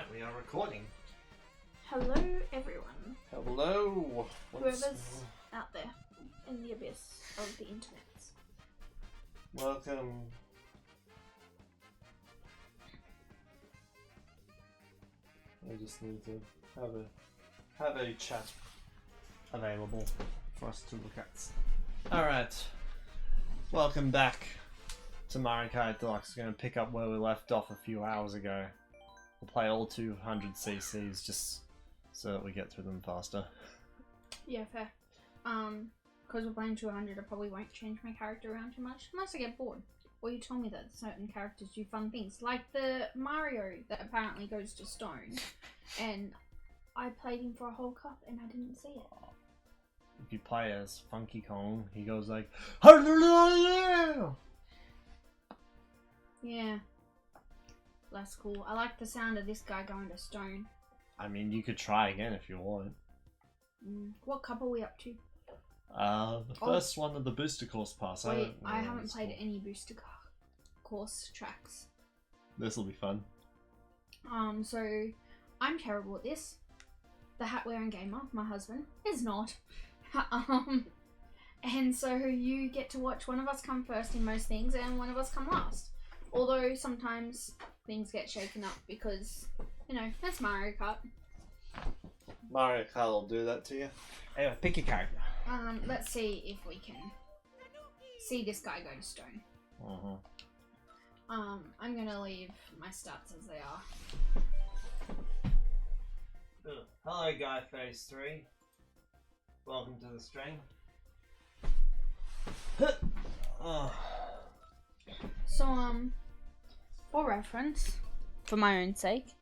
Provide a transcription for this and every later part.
Alright, we are recording. Hello, everyone. Hello. Whoever's out there in the abyss of the internet. Welcome. I just need to have a chat available for us to look at. Alright. Welcome back to Mario Kart Deluxe. We're going to pick up where we left off a few hours ago. We'll play all 200 CCs just so that we get through them faster. Yeah, fair. Because we're playing 200, I probably won't change my character around too much, unless I get bored. Or you tell me that certain characters do fun things, like the Mario that apparently goes to stone, and I played him for a whole cup and I didn't see it. If you play as Funky Kong, he goes like, yeah. That's cool. I like the sound of this guy going to stone. I mean, you could try again if you want. What cup are we up to? The first one of the booster course pass. Wait, I haven't played any booster course tracks. This will be fun. So I'm terrible at this. The hatwearinggamer, my husband, is not. And so you get to watch one of us come first in most things and one of us come last. Although sometimes things get shaken up because, you know, that's Mario Kart. Mario Kart will do that to you. Anyway, pick your character. Let's see if we can see this guy go to stone. I'm gonna leave my stats as they are. Hello, Guy Phase 3. Welcome to the stream. So, for reference, for my own sake,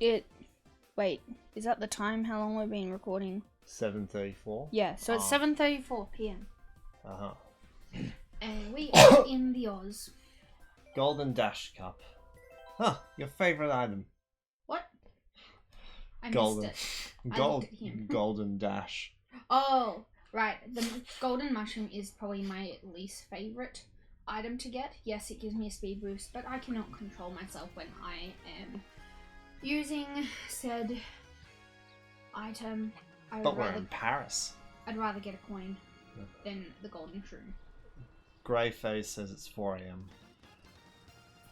wait, is that the time? How long we've been recording? 7:34. Yeah, so it's 7:34 p.m. And we are in the Oz. Golden Dash Cup. Huh, your favorite item. What? I Golden. missed it. I looked at him. Golden Dash. Oh, right. The golden mushroom is probably my least favorite item to get. Yes, it gives me a speed boost, but I cannot control myself when I am using said item. But we're in Paris. I'd rather get a coin than the golden shroom. Greyface says it's 4 AM.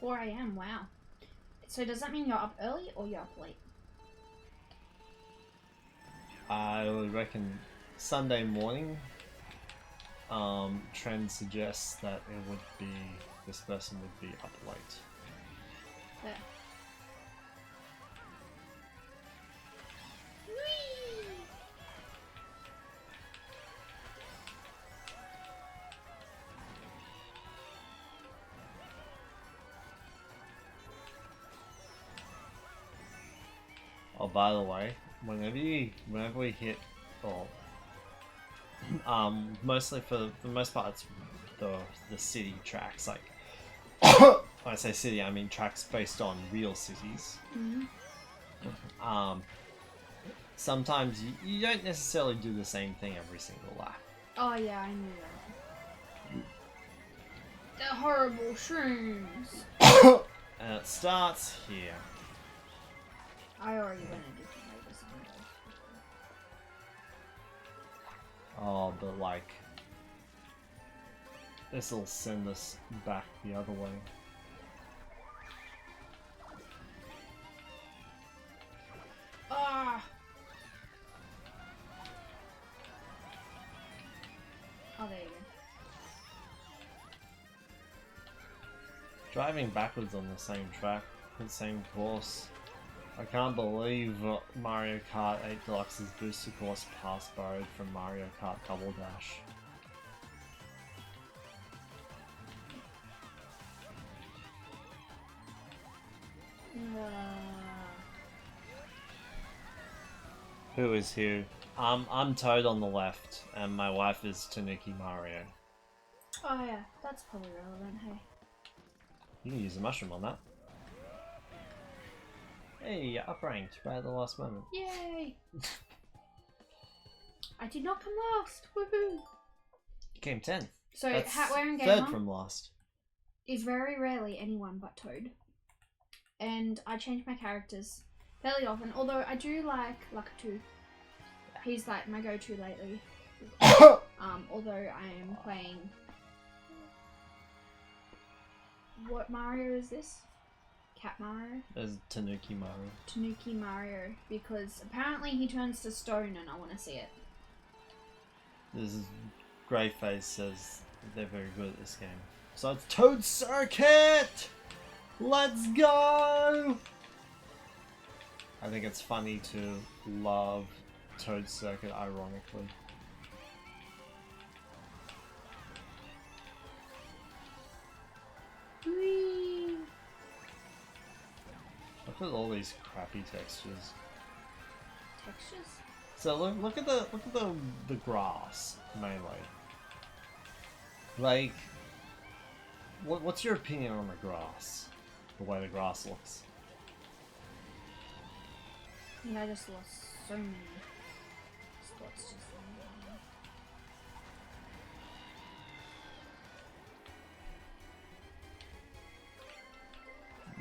4 AM, wow. So does that mean you're up early or you're up late? I would reckon Sunday morning. Trend suggests that it would be, this person would be up late. There. Oh, by the way, whenever we hit, mostly for the most part, it's the city tracks. Like, when I say city, I mean tracks based on real cities. Sometimes you don't necessarily do the same thing every single lap. Oh yeah, I knew that. The horrible shrooms. And it starts here. I already went into this one. Oh, but like, this'll send us back the other way. Ah! Oh, there you go. Driving backwards on the same track, the same course. I can't believe Mario Kart 8 Deluxe's booster course pass borrowed from Mario Kart Double Dash. Who is who? I'm Toad on the left, and my wife is Tanuki Mario. Oh yeah, that's probably relevant, hey. You can use a mushroom on that. Hey, you're upranked right at the last moment. Yay! I did not come last. Woohoo! You came 10th. So That's hatwearinggamer third from last. is very rarely anyone but Toad. and I change my characters fairly often. Although I do like Lakitu. He's like my go-to lately. Although I am playing. What Mario is this? Cat Mario? There's Tanuki Mario. Tanuki Mario, because apparently he turns to stone and I want to see it. This is Greyface says they're very good at this game. So it's Toad Circuit! Let's go! I think it's funny to love Toad Circuit ironically. Whee! Look at all these crappy textures. Textures? So look at the grass mainly. Like, what's your opinion on the grass? The way the grass looks. Yeah, I just lost so many spots just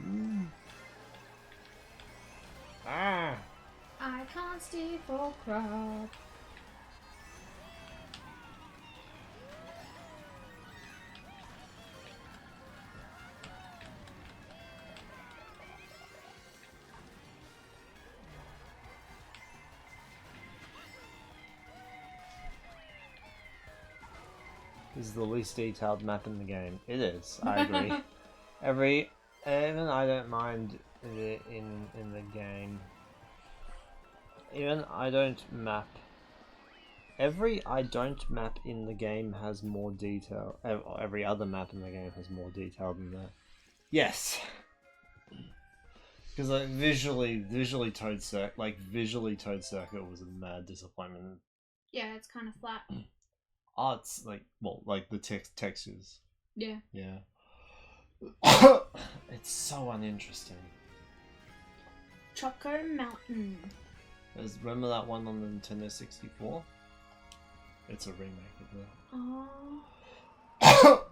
then. Ah! I can't stay for crap. This is the least detailed map in the game. It is, I agree. Even I don't mind it in the game. Even I don't map. Every I don't map in the game has more detail. Every other map in the game has more detail than that. Yes. Because like visually Toad Circuit was a mad disappointment. Yeah, it's kind of flat. Oh, it's like the textures. Yeah. Yeah. It's so uninteresting. Choco Mountain. Remember that one on the Nintendo 64? It's a remake of that. Oh.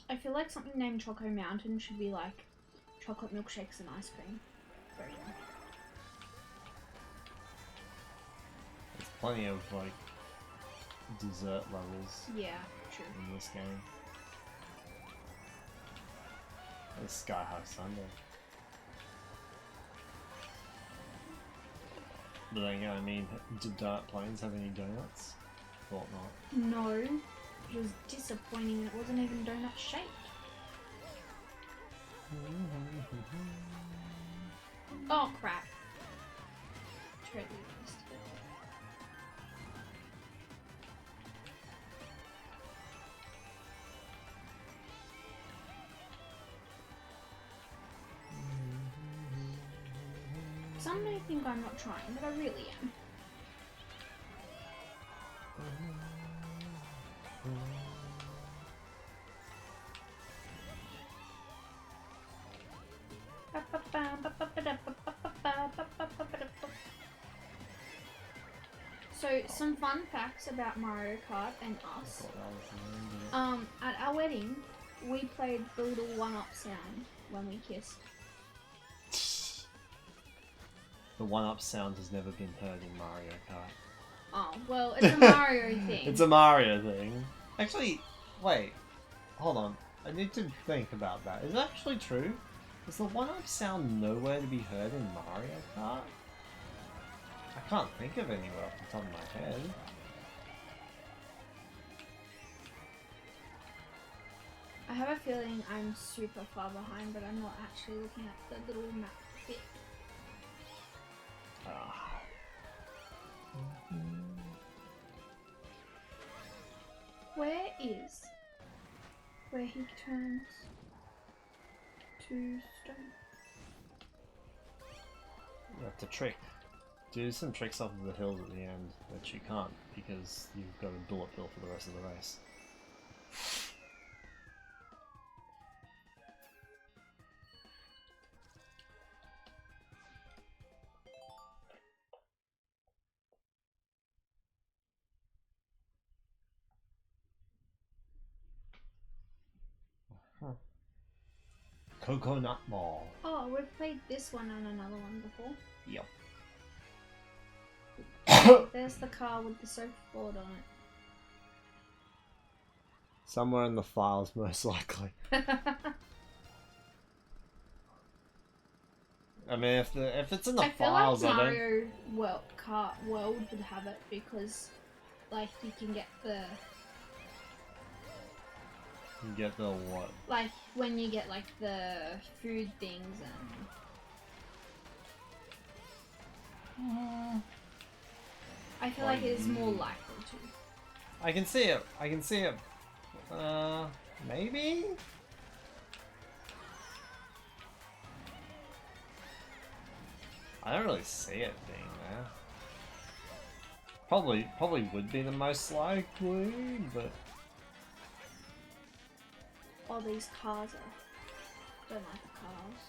I feel like something named Choco Mountain should be like chocolate milkshakes and ice cream. Very nice. There's plenty of like dessert levels. Yeah, true. In this game. There's Sky High Sunday. But then again, I mean, did Dirt Plains have any donuts? Thought not. No, it was disappointing. It wasn't even donut shaped. Oh crap! Totally missed it. Some may think I'm not trying, but I really am. So, some fun facts about Mario Kart and us. At our wedding, we played the little one-up sound when we kissed. The one-up sound has never been heard in Mario Kart. Oh, well, it's a Mario thing. It's a Mario thing. Actually, wait. Hold on. I need to think about that. Is that actually true? Is the one-up sound nowhere to be heard in Mario Kart? I can't think of anywhere off the top of my head. I have a feeling I'm super far behind, but I'm not actually looking at the little map bit. Where he turns to stone? That's a trick. Do some tricks off of the hills at the end, which you can't because you've got a bullet bill for the rest of the race. Coconut Mall. Oh, we've played this one and another one before. Yep. There's the car with the surfboard on it. Somewhere in the files, most likely. I mean, if it's in the files, I feel like Mario Kart World would have it because, like, you can get the. You get the what? Like when you get like the food things and. I feel like it is more likely to. I can see it. I can see it. Maybe? I don't really see it being there. Probably would be the most likely, but... Oh, these cars are... Don't like the cars.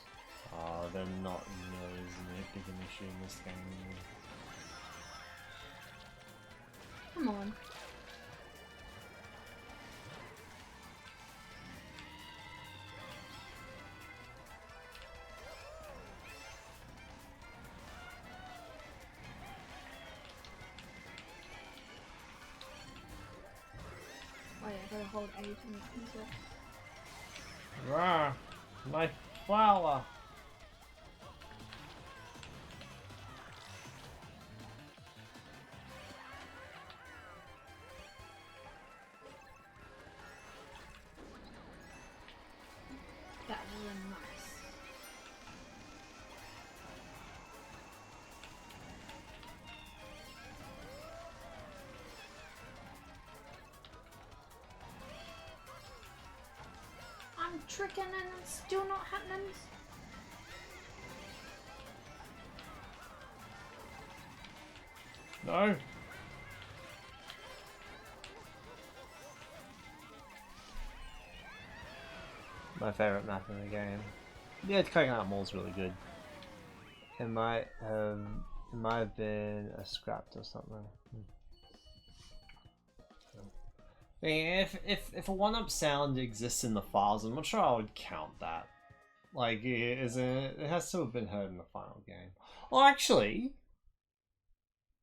Oh, they're not nearly as big an issue in this game. Come on. Oh yeah, I gotta hold A to make things work. Rah! My flower! That was really nice. I'm tricking and it's still not happening. No! My favourite map in the game. Yeah, Coconut Mall's really good. It might have been a scrapped or something. I mean, if a one-up sound exists in the files, I'm not sure I would count that. Like, it has to have been heard in the final game. Or actually,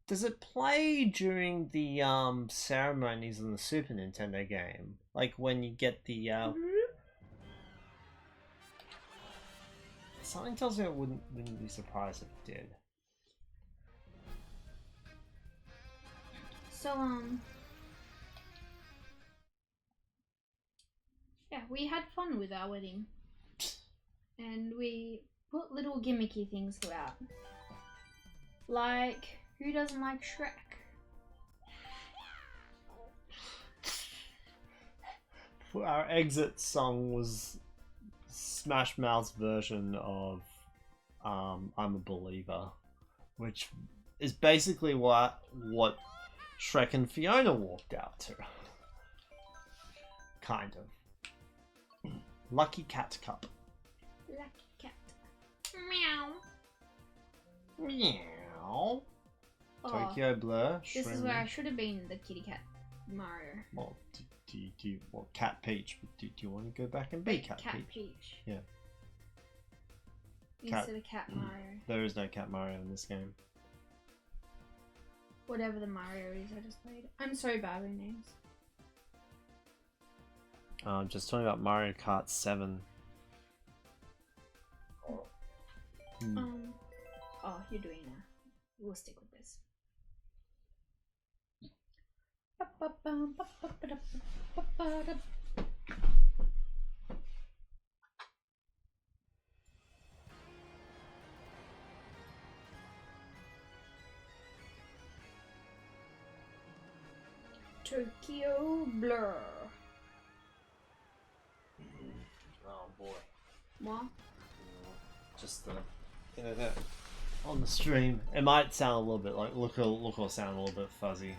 does it play during the ceremonies in the Super Nintendo game? Like when you get the Something tells me I wouldn't be surprised if it did. So, yeah, we had fun with our wedding. And we put little gimmicky things throughout. Like, who doesn't like Shrek? Our exit song was Smash Mouth's version of I'm a Believer, which is basically what Shrek and Fiona walked out to. Kind of. Lucky Cat Cup. Lucky cat. Meow. Meow. Oh, Tokyo Blur. this is Shrimp. where I should have been the kitty cat Mario. Well, do you what, Cat Peach? Do you want to go back and be Cat Peach? Yeah. Instead of Cat Mario. There is no Cat Mario in this game. Whatever the Mario is I just played. I'm so bad with names. Just talking about Mario Kart 7. Oh, you're doing that. We'll stick with this. Tokyo Blur. Oh boy. What? Just the internet on the stream. It might sound a little bit like look or sound a little bit fuzzy.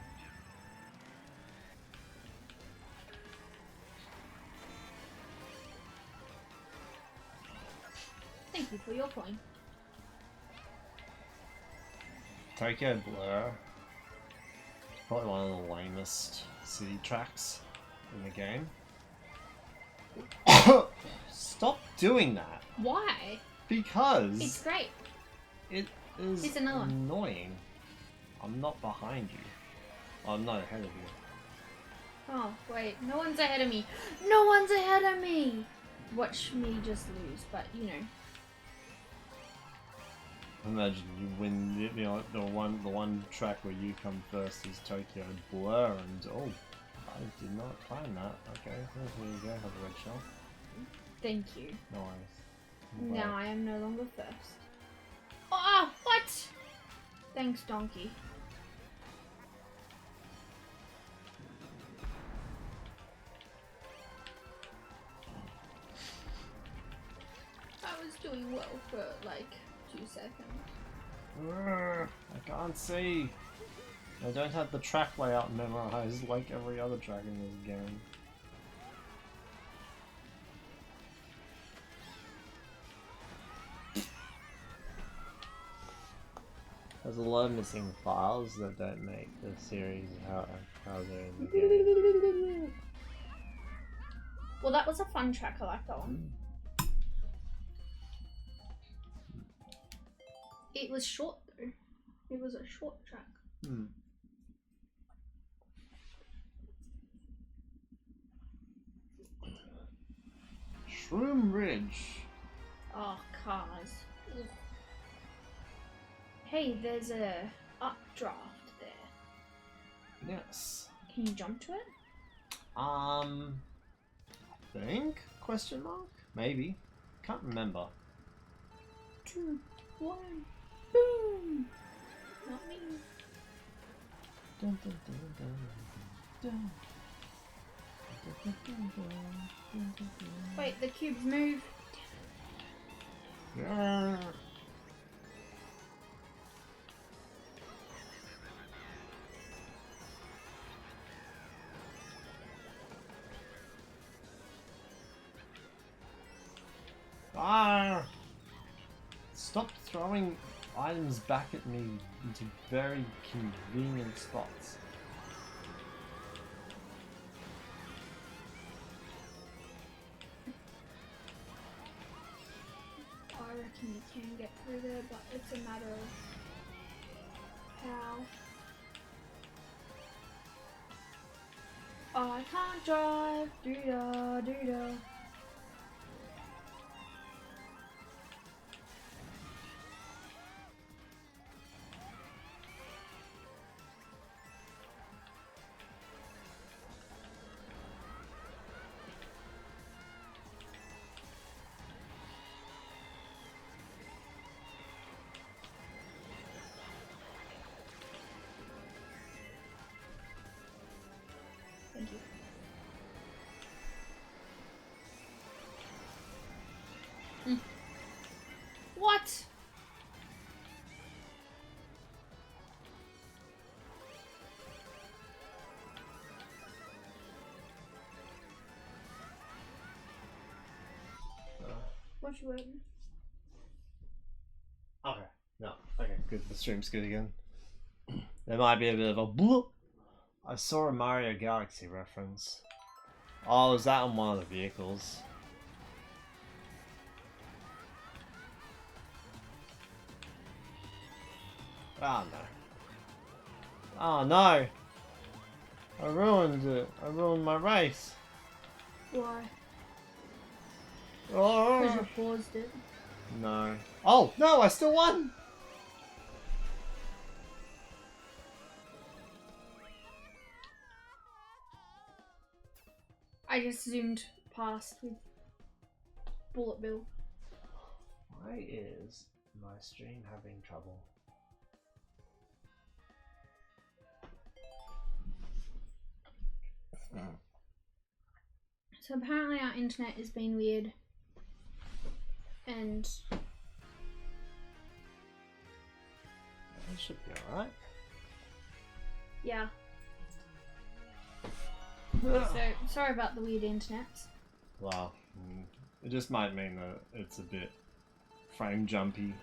Thank you for your coin. Tokyo Blur. Probably one of the lamest city tracks in the game. Stop doing that. Why? Because It's great. it is It's another one. annoying. I'm not behind you. I'm not ahead of you. Oh, wait. No one's ahead of me. No one's ahead of me! Watch me just lose, but you know. Imagine you win, you know, the one track where you come first is Tokyo Blur, and oh, I did not plan that. Okay, here you go, have a red shell. Thank you. No worries. Now I am no longer first. Oh, what? Thanks, donkey. I was doing well for like 2 seconds. I can't see. I don't have the track layout memorized like every other track in this game. There's a lot of missing files that don't make the series how they're in the game. Well, that was a fun track. I like that one. It was short though. It was a short track. Shroom Ridge. Oh, cars. Ugh. Hey, there's a updraft there. Yes. Can you jump to it? I think? Question mark? Maybe. Can't remember. 2, 1, boom! Not me. Dun, dun, dun, dun, dun. Dun, dun, dun, dun, dun, dun, dun. Wait, the cubes move. Yeah. Ah! Stop throwing items back at me into very convenient spots. I reckon you can get through there, but it's a matter of how. I can't drive. Doo-da, doo-da. Thank you. What? What you waiting? Okay, no. Okay, good. The stream's good again. There might be a bit of a bloop. I saw a Mario Galaxy reference. Oh, was that on one of the vehicles? Oh no. Oh no! I ruined it. I ruined my race. Why? Oh! Because you paused it. No. Oh no! I still won. I just zoomed past with Bullet Bill. Why is my stream having trouble? So apparently our internet is being weird. And That should be alright. yeah. So sorry about the weird internet. Wow. It just might mean that it's a bit frame jumpy.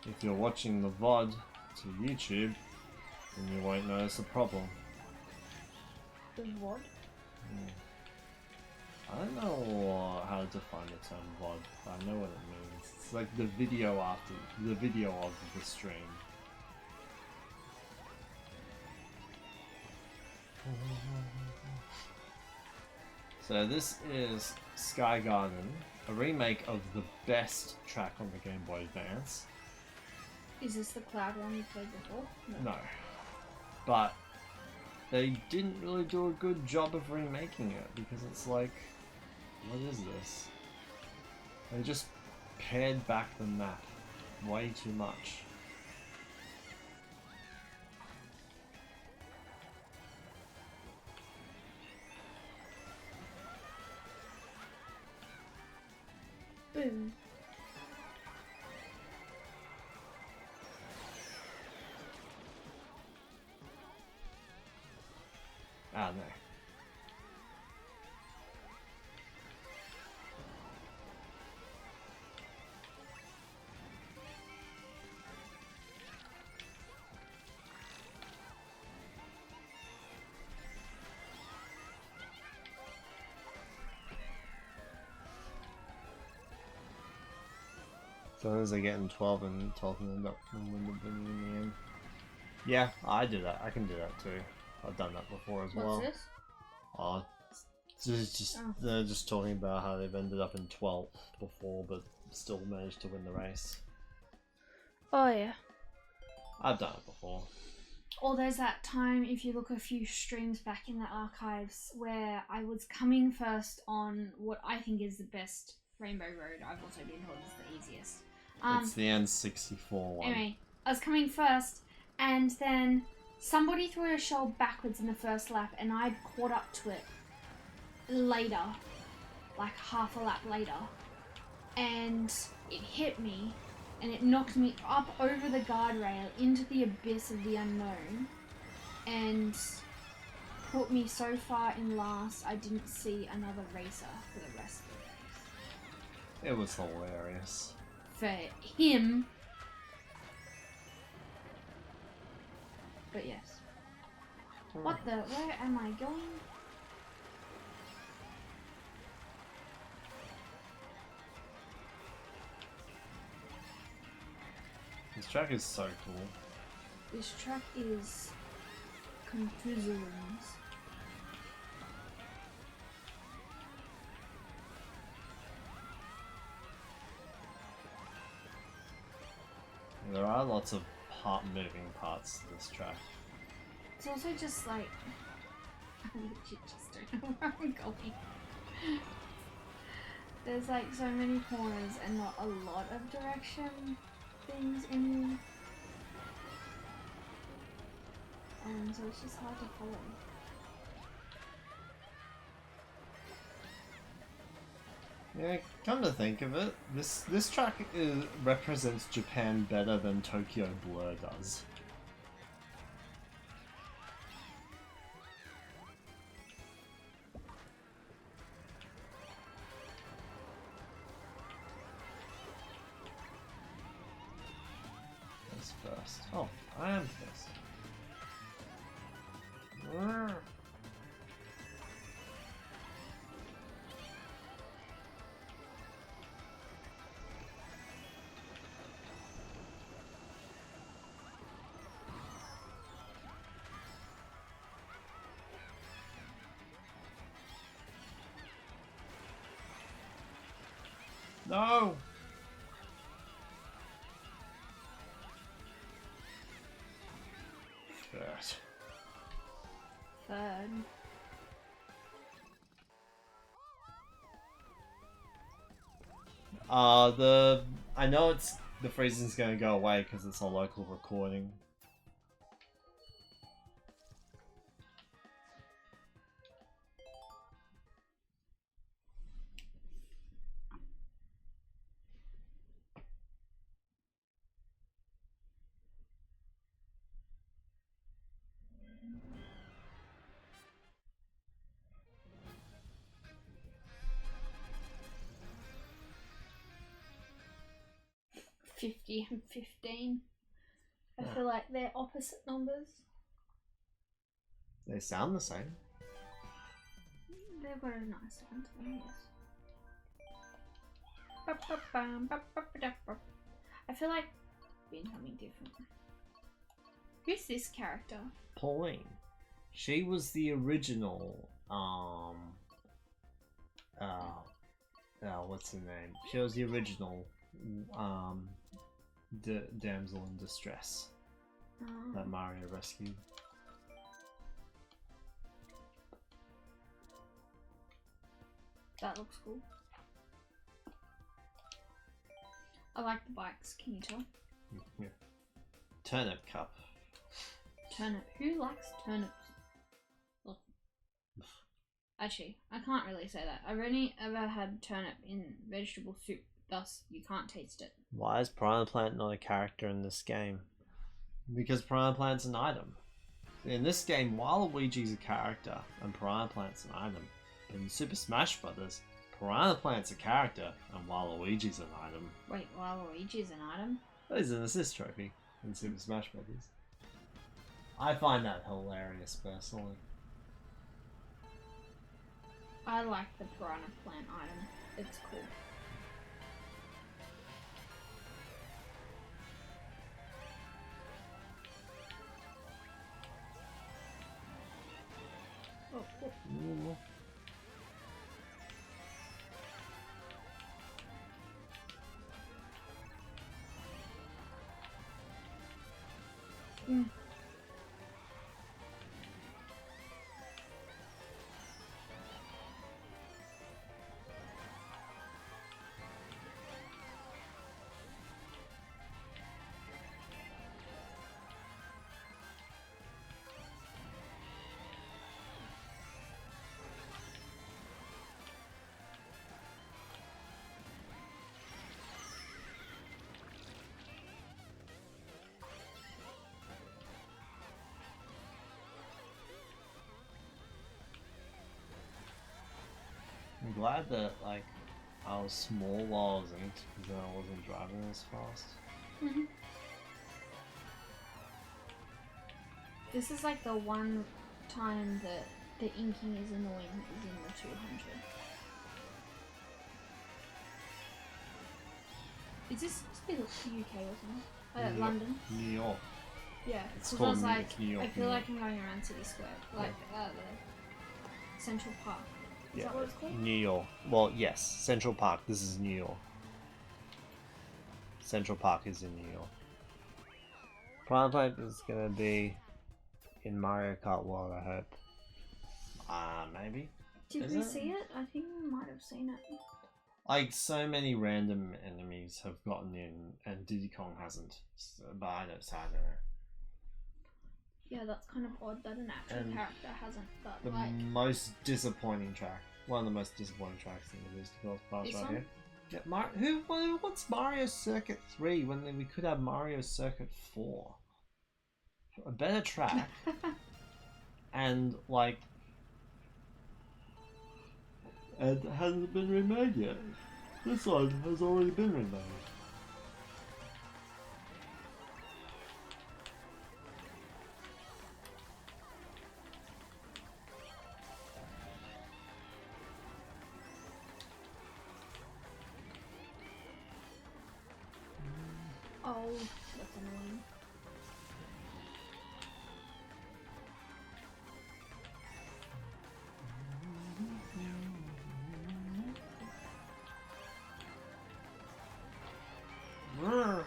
If you're watching the VOD to YouTube, And you won't notice a problem. The what? I don't know how to define the term VOD, but I know what it means. It's like the video after the video of the stream. So this is Sky Garden, a remake of the best track on the Game Boy Advance. Is this the cloud one you played before? No. But they didn't really do a good job of remaking it because it's like, what is this? They just pared back the map way too much. Boom. Ah, no. So as they getting 12 and 12 and end up winning in the end. Yeah, I do that. I can do that too. I've done that before as well. What's this? Oh, they're just talking about how they've ended up in 12th before, but still managed to win the race. Oh yeah. I've done it before. Or there's that time, if you look a few streams back in the archives, where I was coming first on what I think is the best Rainbow Road. I've also been told is the easiest. It's the N64 one. Anyway, I was coming first, and then somebody threw a shell backwards in the first lap, and I'd caught up to it later, like half a lap later, and it hit me, and it knocked me up over the guardrail into the abyss of the unknown, and put me so far in last I didn't see another racer for the rest of the race. It was hilarious. For him. But yes. What the? Where am I going? This track is so cool. This track is confusing. There are lots of moving parts to this track. It's also just like I legit just don't know where I'm going. There's like so many corners and not a lot of direction things in, and so it's just hard to follow. Yeah, come to think of it, this track represents Japan better than Tokyo Blur does. Who's first? Oh, I am first. No! Third. Third. I know the freezing's gonna go away because it's a local recording. $50 and $15. I feel like they're opposite numbers. They sound the same. They've got a nice sound to them, yes. I feel like being something different. Who's this character? Pauline. She was the original, what's her name? She was the original, damsel in distress that Mario rescued. That looks cool. I like the bikes, can you tell? Yeah. Turnip cup. Turnip. Who likes turnips? Look. Actually, I can't really say that. I've only ever had turnip in vegetable soup, thus you can't taste it. Why is Piranha Plant not a character in this game? Because Piranha Plant's an item. In this game, Waluigi's a character and Piranha Plant's an item. In Super Smash Brothers, Piranha Plant's a character and Waluigi's an item. Wait, Waluigi's an item? There's an assist trophy in Super Smash Brothers. I find that hilarious personally. I like the Piranha Plant item. It's cool. Oh, cool. Ooh. Mm. I'm glad that like I was small while I was inked because then I wasn't driving as fast. Mhm. This is like the one time that the inking is annoying is in the 200. Is this supposed to be the UK or something? London? New York. Yeah, It's because I called was like, New York. I feel like I'm going around City Square, like the Central Park. Is that what it's called? New York. Well, yes, Central Park. This is New York. Central Park is in New York. Piranha Plant is gonna be in Mario Kart World, I hope. Maybe. Did Is we it? see it? I think we might have seen it. Like, so many random enemies have gotten in, and Diddy Kong hasn't. So, but I don't know. Yeah, that's kind of odd that an actual And character hasn't, but The like... most disappointing track. One of the most disappointing tracks in the Booster Girls Pass This right one? here. Yeah, what's Mario Circuit 3 when we could have Mario Circuit 4? A better track. And, like... It hasn't been remade yet. This one has already been remade. Oh, that's annoying. Brr.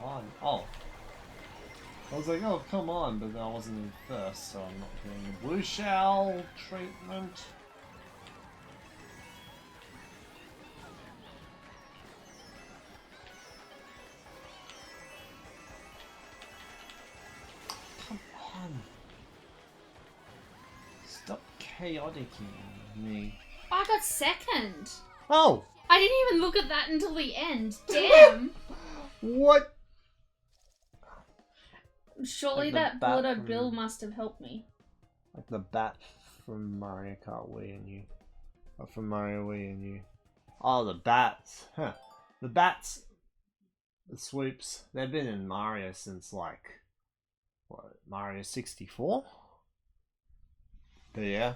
On. Oh. I was like, oh, come on, but I wasn't in first, so I'm not getting the blue shell treatment. chaotic in me. I got second. Oh! I didn't even look at that until the end. Damn. What? Surely Like the that bat Builder from- Bill must have helped me. Like the bat from Mario Kart Wii and you. Or from Mario Wii and you. Oh, the bats. Huh. The bats, the swoops, they've been in Mario since like, what, Mario 64? But yeah.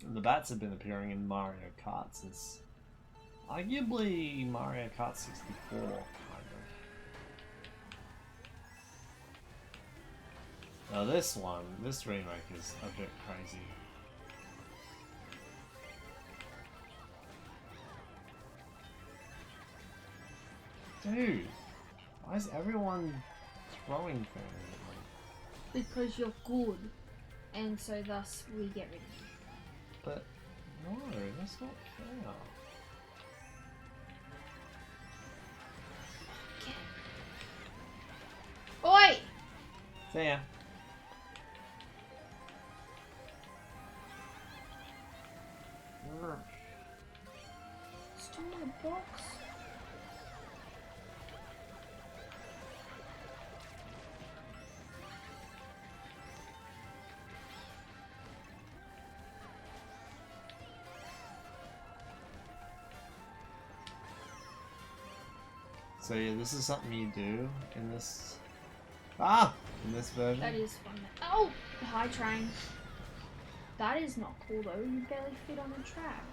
And the bats have been appearing in Mario Kart since arguably Mario Kart 64, kind of. Now this remake is a bit crazy. Dude, why is everyone throwing things at me? Because you're good. And so thus we get rid of you. But no, that's not fair. Oi! Fair. Still my box. So yeah, this is something you do in this in this version. That is fun. Oh! Hi, train. That is not cool though. You barely fit on the track.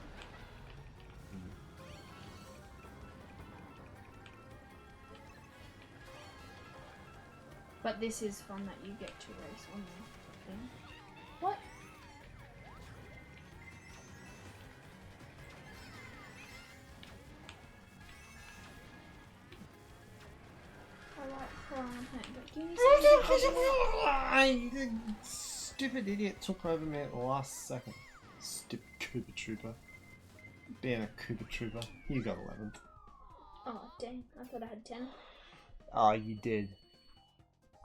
But this is fun that you get to race on the thing. What? I like Piranha Plant, but give me some. Stupid idiot took over me at the last second. Stupid Koopa Trooper. Being a Koopa Trooper. You got 11th. Oh, dang. I thought I had 10. Oh, you did.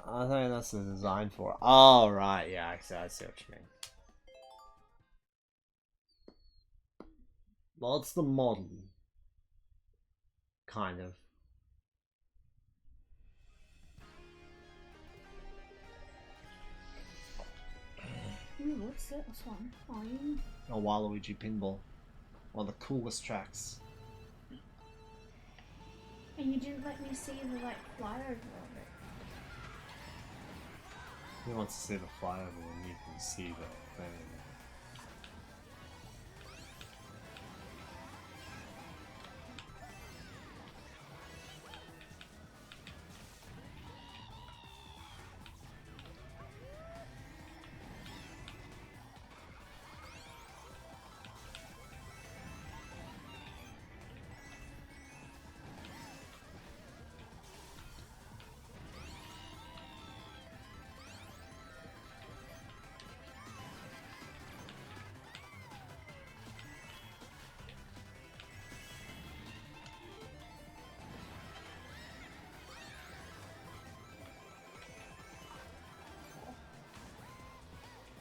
I think that's the design for it. Oh, right. Yeah, I see what you mean. Well, it's the model. Kind of. Ooh, what's this one? Oh, you... A Waluigi pinball. One of the coolest tracks. And you didn't let me see the, like, flyover of it. Who wants to see the flyover when you can see the thing?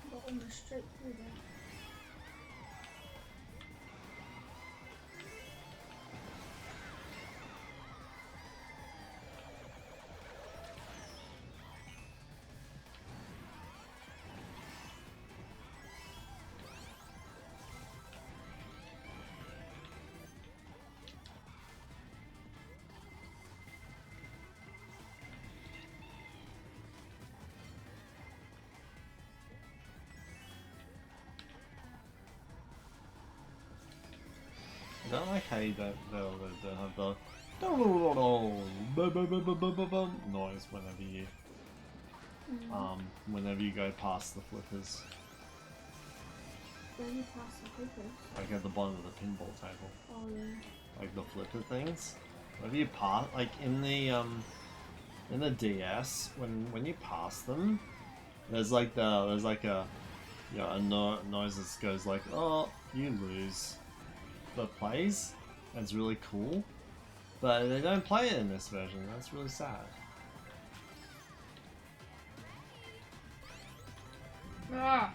Got almost straight through there. I don't like how you don't have the noise whenever you go past the flippers. Where you pass the flippers? Like at the bottom of the pinball table. Oh, yeah. Like the flipper things. Whenever you pass, like in the DS, when you pass them, there's a noise that goes like, oh, you lose. That plays, and it's really cool, but they don't play it in this version. That's really sad. Ah.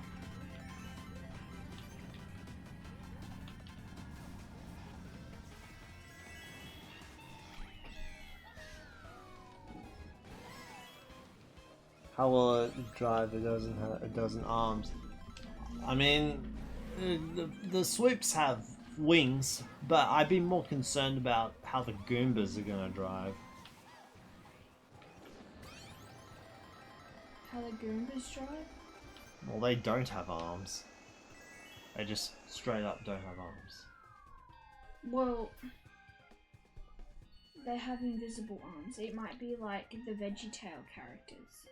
How will it drive? It doesn't have. It doesn't arms. I mean, the swoops have wings, but I'd be more concerned about how the Goombas are gonna drive. How the Goombas drive? Well, they don't have arms. They just straight up don't have arms. Well, they have invisible arms. It might be like the VeggieTale characters.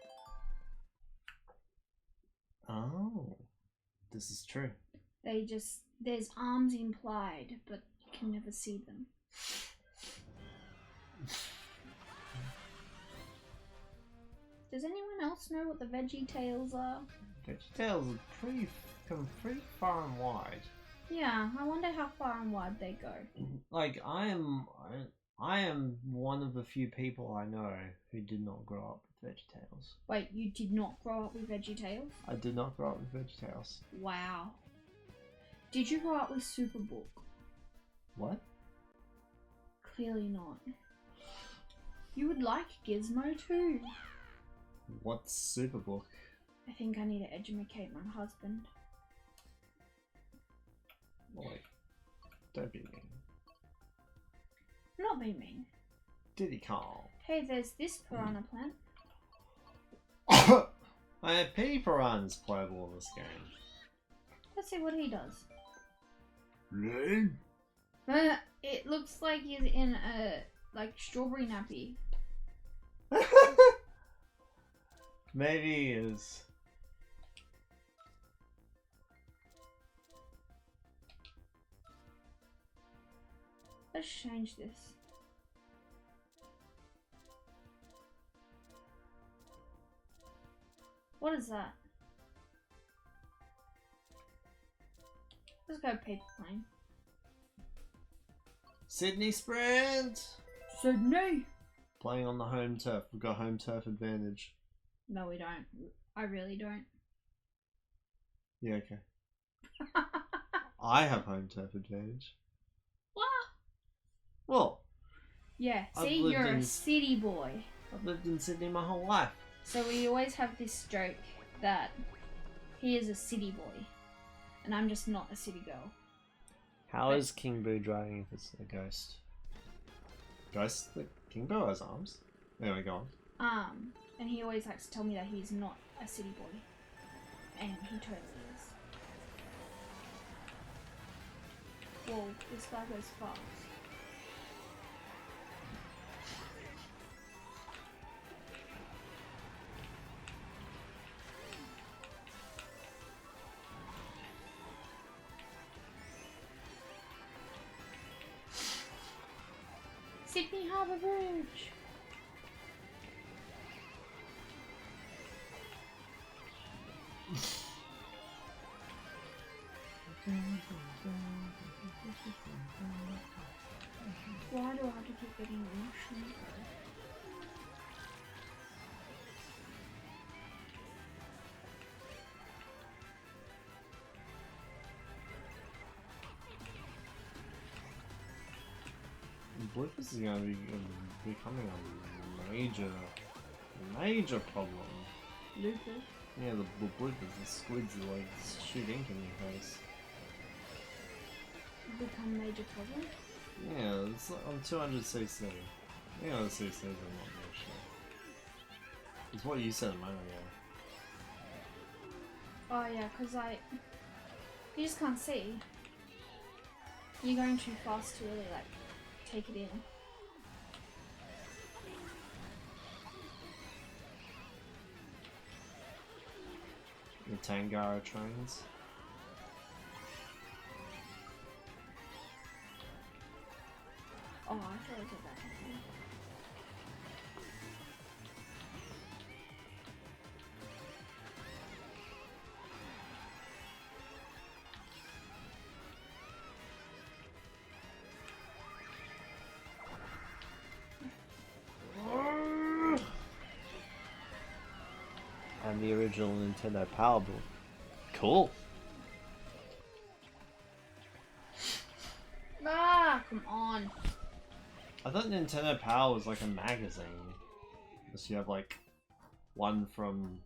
Oh, this is true. They just, there's arms implied, but you can never see them. Does anyone else know what the VeggieTales are? VeggieTales come pretty far and wide. Yeah, I wonder how far and wide they go. Like I am one of the few people I know who did not grow up with VeggieTales. Wait, you did not grow up with VeggieTales? I did not grow up with VeggieTales. Wow. Did you grow up with Superbook? What? Clearly not. You would like Gizmo too. What's Superbook? I think I need to educate my husband. Like, don't be mean. Not be mean. Diddy Kong. Hey, there's this piranha plant. Penny Piranha's playable in this game. Let's see what he does. Really? It looks like he's in a like strawberry nappy. Maybe he is. Let's change this. What is that? Let's go paper plane. Sydney Sprint! Sydney! Playing on the home turf. We've got home turf advantage. No, we don't. I really don't. Yeah, okay. I have home turf advantage. What? Well, Yeah, I've see, lived you're in- a city boy. I've lived in Sydney my whole life. So we always have this joke that he is a city boy, and I'm just not a city girl. How is King Boo driving if it's a ghost? Ghost? King Boo has arms. Anyway, go on. And he always likes to tell me that he's not a city boy, and he totally is. Whoa, this guy goes fast. Sydney Harbour Bridge! Why do I have to keep getting emotional? Bloopers is going to be becoming a major problem. Lupus? Yeah, the bloopers, the squids are like shoot ink in your face. Become major problem? Yeah, it's like on 200cc. Yeah, the CCs are not very sure. It's what you said a moment ago. Oh yeah, cause you just can't see. You're going too fast to really like take it in. The Tangara trains. Oh, I thought I did that. And the original Nintendo Power Cool. Ah, come on. I thought Nintendo Power was like a magazine. Because you have like one from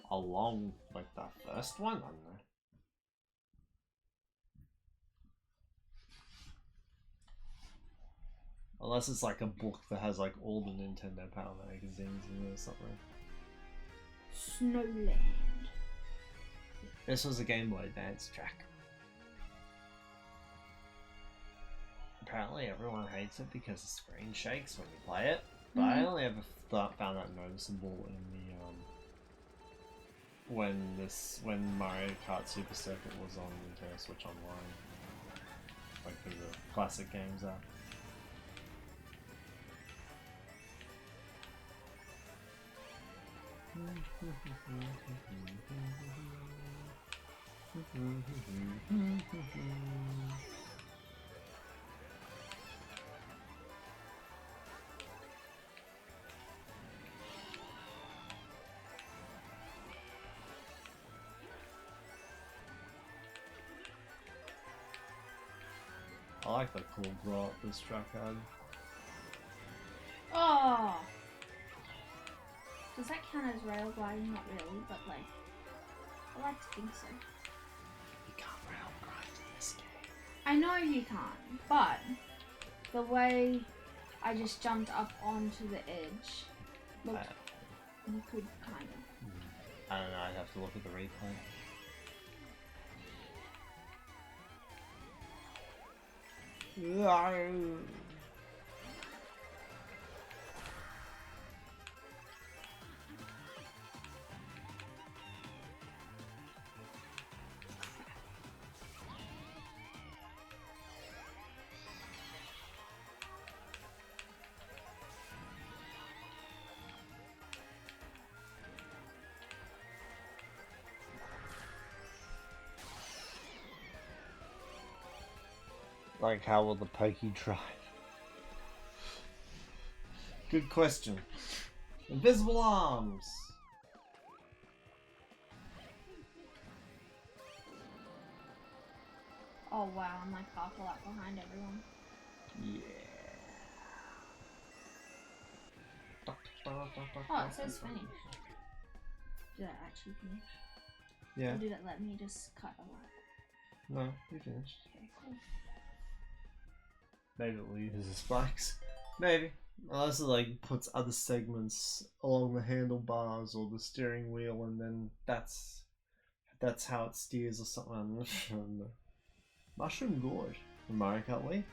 a long, like the first one? I don't know. Unless it's like a book that has like all the Nintendo Power magazines in it or something. Snowland. This was a Game Boy Advance track. Apparently everyone hates it because the screen shakes when you play it, but I only ever found that noticeable in the when Mario Kart Super Circuit was on Nintendo Switch Online, like the classic games are. I like the cool glow up this track had. Oh! Does that count as rail gliding? Not really, but like, I like to think so. You can't rail grind in this game. I know you can't, but the way I just jumped up onto the edge, look, you could kind of. I don't know, I'd have to look at the replay. Like, how will the Pokey drive? Good question. Invisible arms! Oh wow, I'm like half a lap behind everyone. Yeah. Oh, it says finish. Did I actually finish? Yeah. Or did it let me just cut a lap? No, you finished. Okay, cool. Maybe it will use the spikes. Maybe. Unless it like puts other segments along the handlebars or the steering wheel, and then that's how it steers or something. Mushroom Gorge. Mario Kart Wii.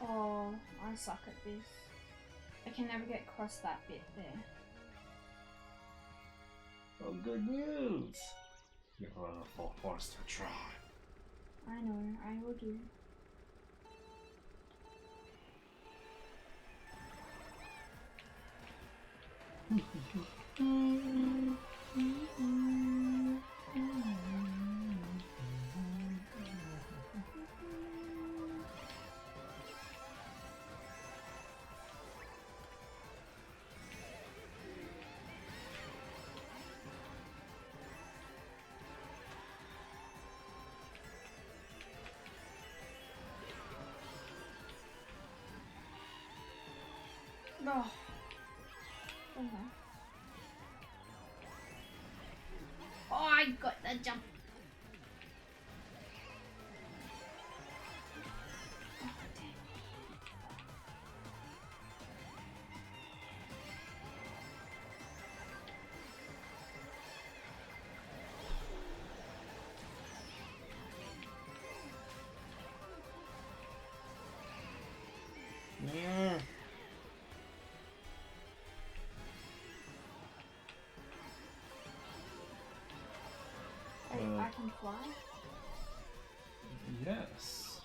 Oh, I suck at this. I can never get across that bit there. Oh, good news! You're forced to try. I know, I will do. Oh. Okay. Oh, I got the jump. Oh, damn. Yeah. I can fly? Yes.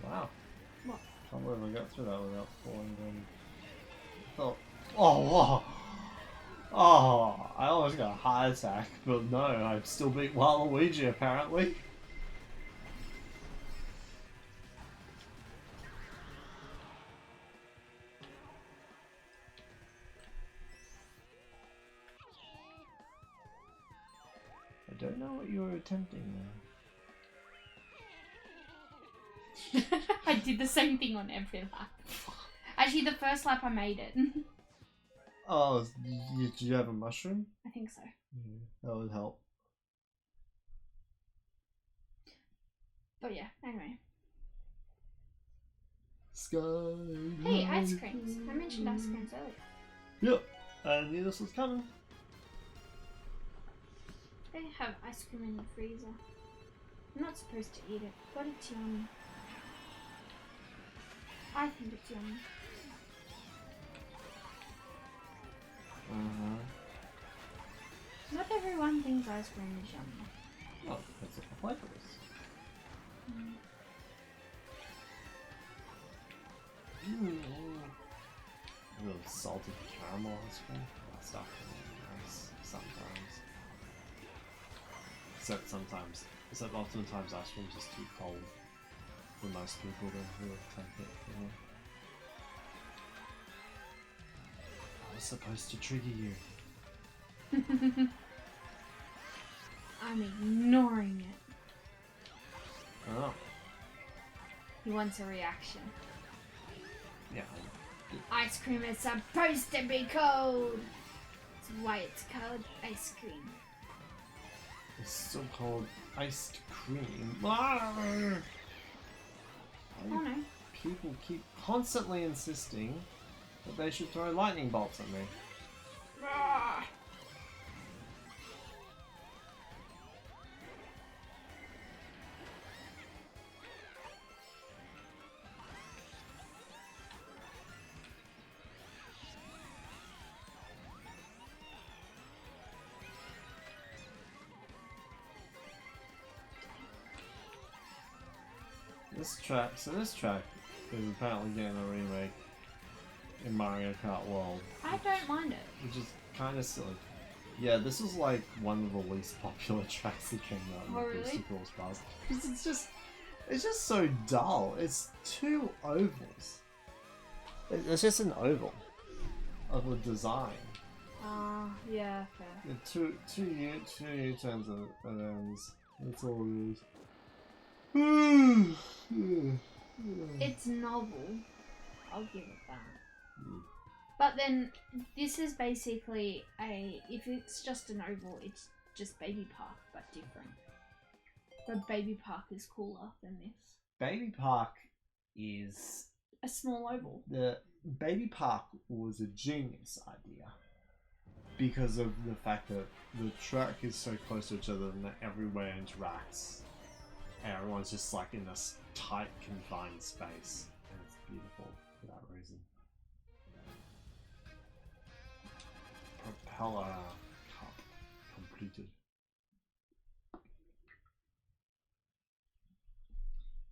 Wow. What? Can't believe I got through that without falling down. Oh. Oh, whoa. Oh, I almost got a heart attack, but no, I still beat Waluigi apparently. I don't know what you were attempting there. I did the same thing on every lap. Actually, the first lap I made it. Oh, did you have a mushroom? I think so. Yeah, that would help. But yeah, anyway. Sky. Hey, ice creams. I mentioned ice creams earlier. Yep, I knew this was coming. They have ice cream in the freezer. I'm not supposed to eat it, but it's yummy. I think it's yummy. Not everyone thinks ice cream is yummy. Oh, that's what the flavor is. A little salted caramel ice cream. That stuff can be nice sometimes. Except oftentimes ice cream is just too cold for most people to really take it. You know? I was supposed to trigger you. I'm ignoring it. Oh. He wants a reaction. Yeah. Ice cream is supposed to be cold. That's why it's called ice cream. It's still called iced cream. Ah! Oh no. People keep constantly insisting that they should throw lightning bolts at me. Ah. This track is apparently getting a remake in Mario Kart World, I don't mind it. which is kind of silly. Yeah, this is like one of the least popular tracks that came out in Oh, the really? Booster Calls Pass. Because it's just so dull. It's two ovals. It's just an oval of a design. Yeah, fair. Yeah, two U-turns and ends. That's all it is. It's novel. I'll give it that. But then, this is basically if it's just an oval, it's just Baby Park, but different. But Baby Park is cooler than this. Baby Park is... A small oval. The Baby Park was a genius idea because of the fact that the track is so close to each other and that everywhere interacts. And everyone's just like in this tight, confined space. And it's beautiful for that reason. Propeller cup completed.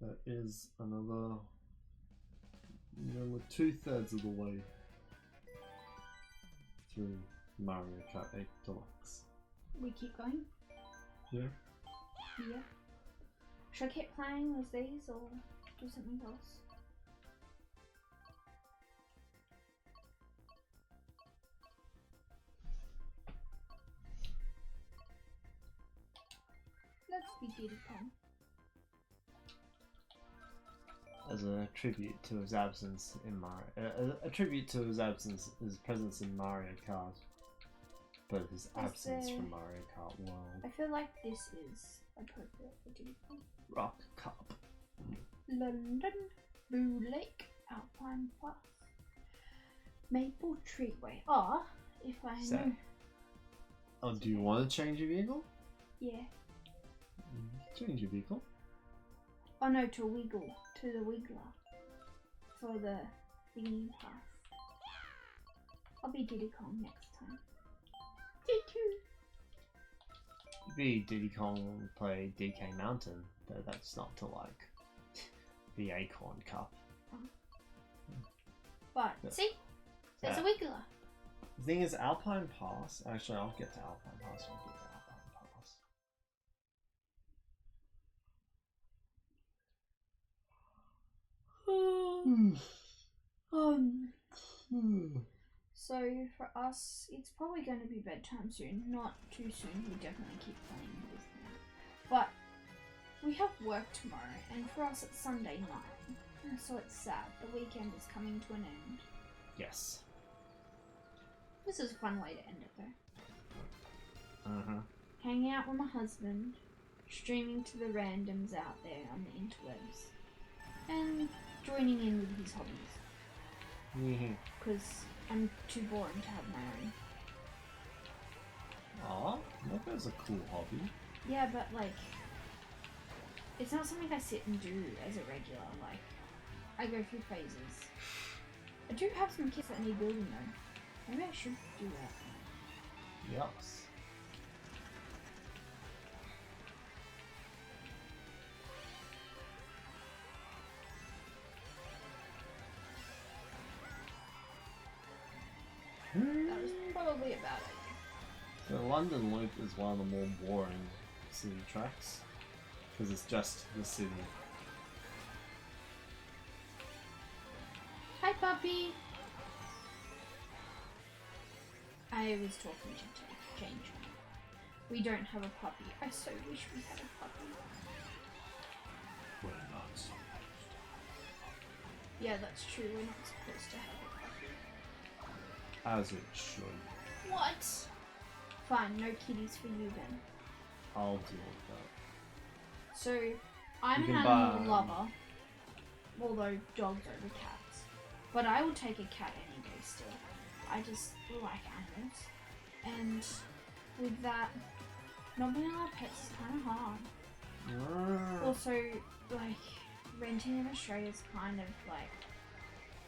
That is another... we're 2/3 of the way through Mario Kart 8 Deluxe. We keep going? Yeah. Yeah. Should I keep playing as these or do something else? Let's be Diddy Kong. As a tribute to his absence in Mario, a tribute to his presence in Mario Kart, but his absence from Mario Kart World. I feel like this is appropriate for Diddy Kong. Rock Cup. London, Boo Lake, Alpine Pass, Maple Treeway. Or, if I So, know. Oh, do you want to change your vehicle? Yeah. Change your vehicle. Oh no, to Wiggle. To the Wiggler. For the thingy pass. I'll be Diddy Kong next time. Be Diddy Kong play DK Mountain, though that's not to like the Acorn Cup. But, Yeah. see? There's a Wiggler. The thing is, Alpine Pass. Actually, I'll get to Alpine Pass. So for us, it's probably going to be bedtime soon. Not too soon. We'll definitely keep playing with them. But we have work tomorrow, and for us it's Sunday night. So it's sad. The weekend is coming to an end. Yes. This is a fun way to end it though. Uh-huh. Hanging out with my husband, streaming to the randoms out there on the interwebs, and joining in with his hobbies. Because I'm too boring to have my own. Aw, that's a cool hobby. Yeah, but like, it's not something I sit and do as a regular. Like, I go through phases. I do have some kits that need building though. Maybe I should do that. Yes. That was probably about it. The London Loop is one of the more boring city tracks because it's just the city. Hi, puppy. I was talking to change. We don't have a puppy. I so wish we had a puppy. We're not supposed to. Yeah, that's true. We're not supposed to have a puppy. As it should. What? Fine, no kitties for you then. I'll deal with that. So, I'm You an can animal buy- lover, although dogs over cats. But I will take a cat any day still. I just like animals. And with that, not being allowed pets is kind of hard. Also, like, renting in Australia is kind of, like,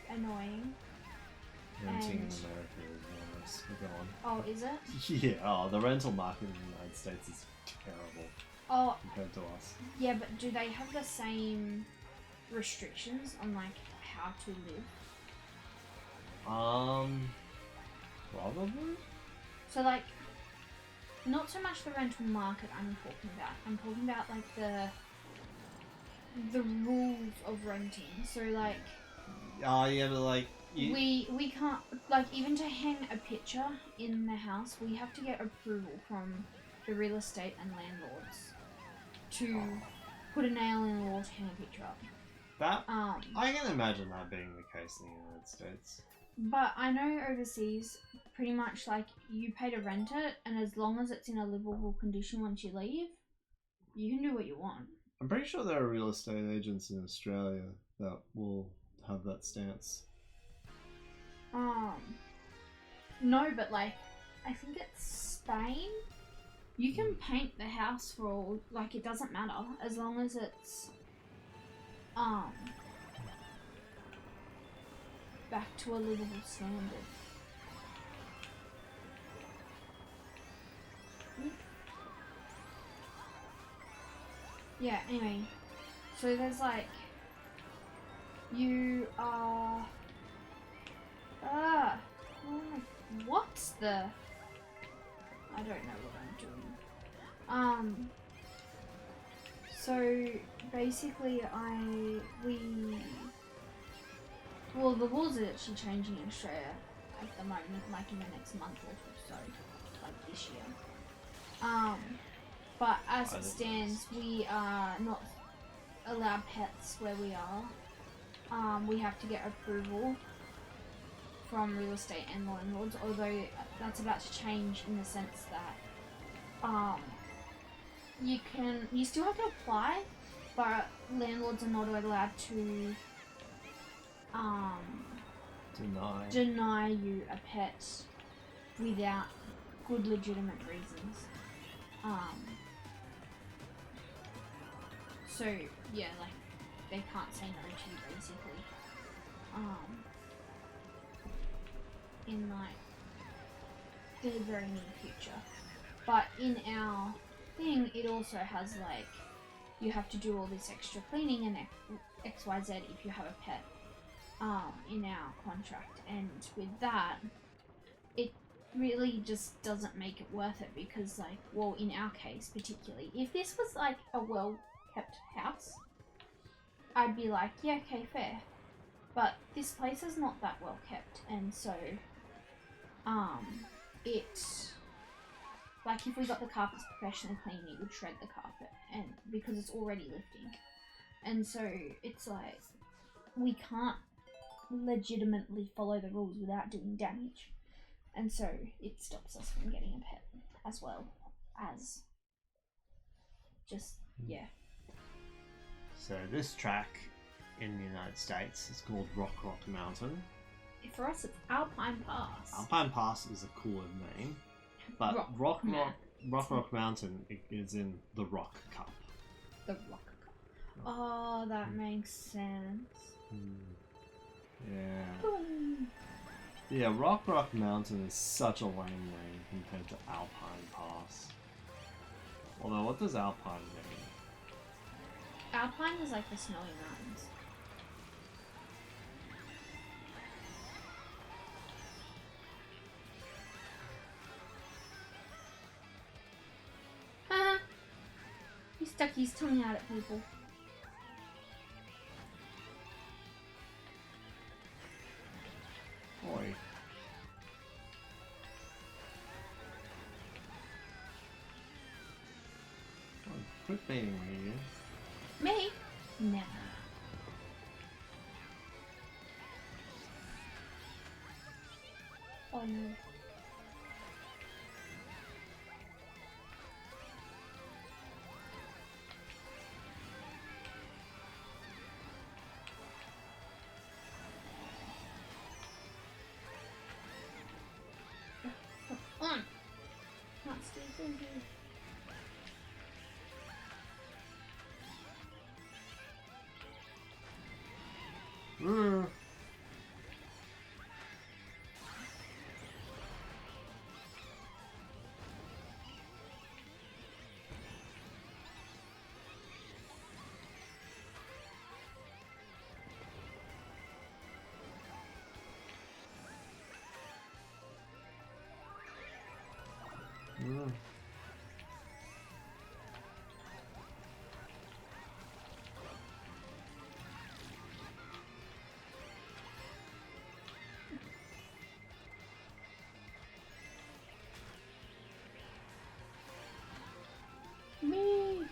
annoying. Renting in And- America is worse. Go on. Oh, is it? Yeah, oh, the rental market in the United States is terrible Oh, compared to us. yeah, but do they have the same restrictions on, like, how to live? Probably? So, like, not so much the rental market I'm talking about. I'm talking about, like, the rules of renting. So, like, Oh, yeah, but like... we can't, like, even to hang a picture in the house, we have to get approval from the real estate and landlords to put a nail in the wall to hang a picture up. That... I can imagine that being the case in the United States. But I know overseas, pretty much, like, you pay to rent it, and as long as it's in a livable condition once you leave, you can do what you want. I'm pretty sure there are real estate agents in Australia that will have that stance. No, but, like, I think it's Spain. You can paint the house for all, like, it doesn't matter, as long as it's, back to a livable standard. Yeah, anyway, so there's like, you are, what's the, I don't know what I'm doing. So basically well, the laws are actually changing in Australia at the moment, like in the next month or so, like this year. But as it stands, we are not allowed pets where we are. We have to get approval from real estate and landlords, although that's about to change in the sense that you still have to apply, but landlords are not allowed to deny you a pet without good legitimate reasons. So yeah, like they can't say no to you basically. In like the very near future. But in our thing, it also has like you have to do all this extra cleaning and XYZ if you have a pet in our contract, and with that, it really just doesn't make it worth it because, like, well, in our case particularly, if this was like a well-kept house, I'd be like, yeah, okay, fair. But this place is not that well kept, and so, like, if we got the carpets professionally clean, it would shred the carpet, and because it's already lifting, and so it's like we can't legitimately follow the rules without doing damage, and so it stops us from getting a pet as well as just So this track in the United States is called Rock Mountain. For us, it's Alpine Pass. Alpine Pass is a cooler name, but Rock Mountain is in the Rock Cup. The Rock Cup. Oh, that makes sense. Yeah. Yeah, Rock Mountain is such a lame name compared to Alpine Pass. Although, what does Alpine mean? Alpine is like the snowy mountains. He stuck his tongue out at people. Oi. Oh, quit beating me, you. Me? Never. Oh no. Not Steve. Me.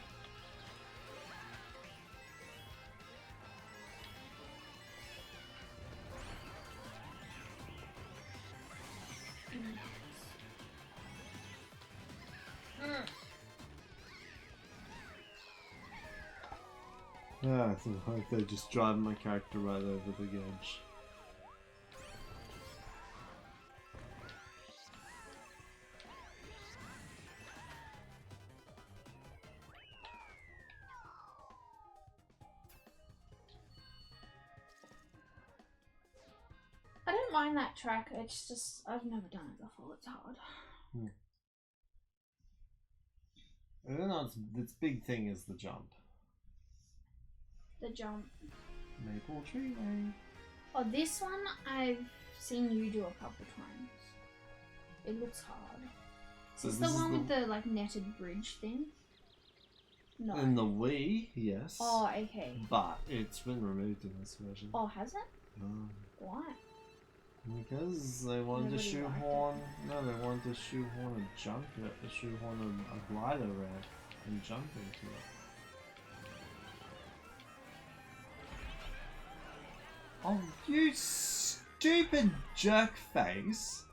Yeah, I think like they just drive my character right over the edge. I don't mind that track, it's just, I've never done it before, it's hard. I don't know, its big thing is the jump. The jump. Maple tree lane. Oh, this one I've seen you do a couple times. It looks hard. So is this the one with the like netted bridge thing? No. In the Wii, yes. Oh, okay. But it's been removed in this version. Oh, has it? Why? Because they wanted to shoehorn. No, they wanted to shoehorn a jump, shoehorn a glider ramp and jump into it. Oh, you stupid jerk face!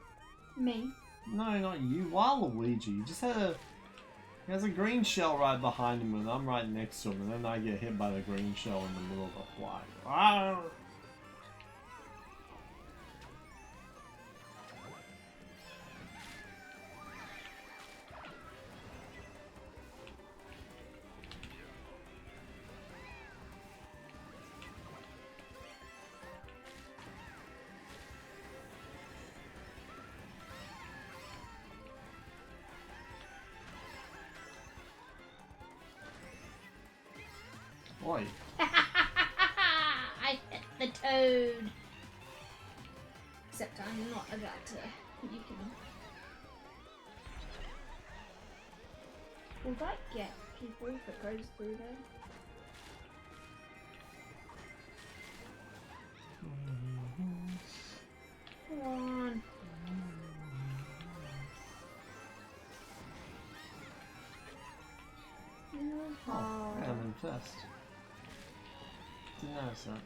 Me? No, not you. Waluigi. You just had he has a green shell right behind him, and I'm right next to him, and then I get hit by the green shell in the middle of the fly. Ah! Oi. I hit the toad. Except I'm not about to. You can Will that get people if it goes through there? Come on. Oh, yeah, I'm in first. Didn't notice that.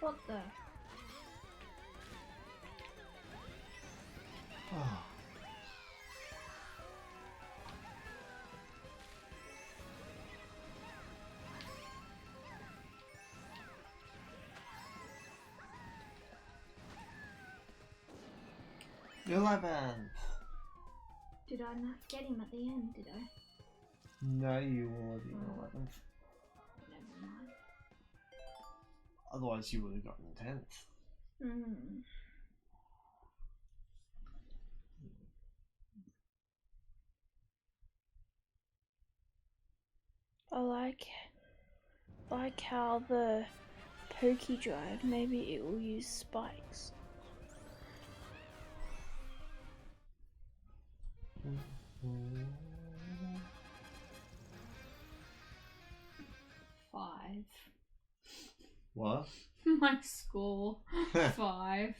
What the? Oh. You're 11th. Did I not get him at the end, did I? No, you were the 11th. Never mind. Otherwise, you would have gotten 10th. Hmm. I like how the pokey drive, maybe it will use spikes. Five. What? My score. 5.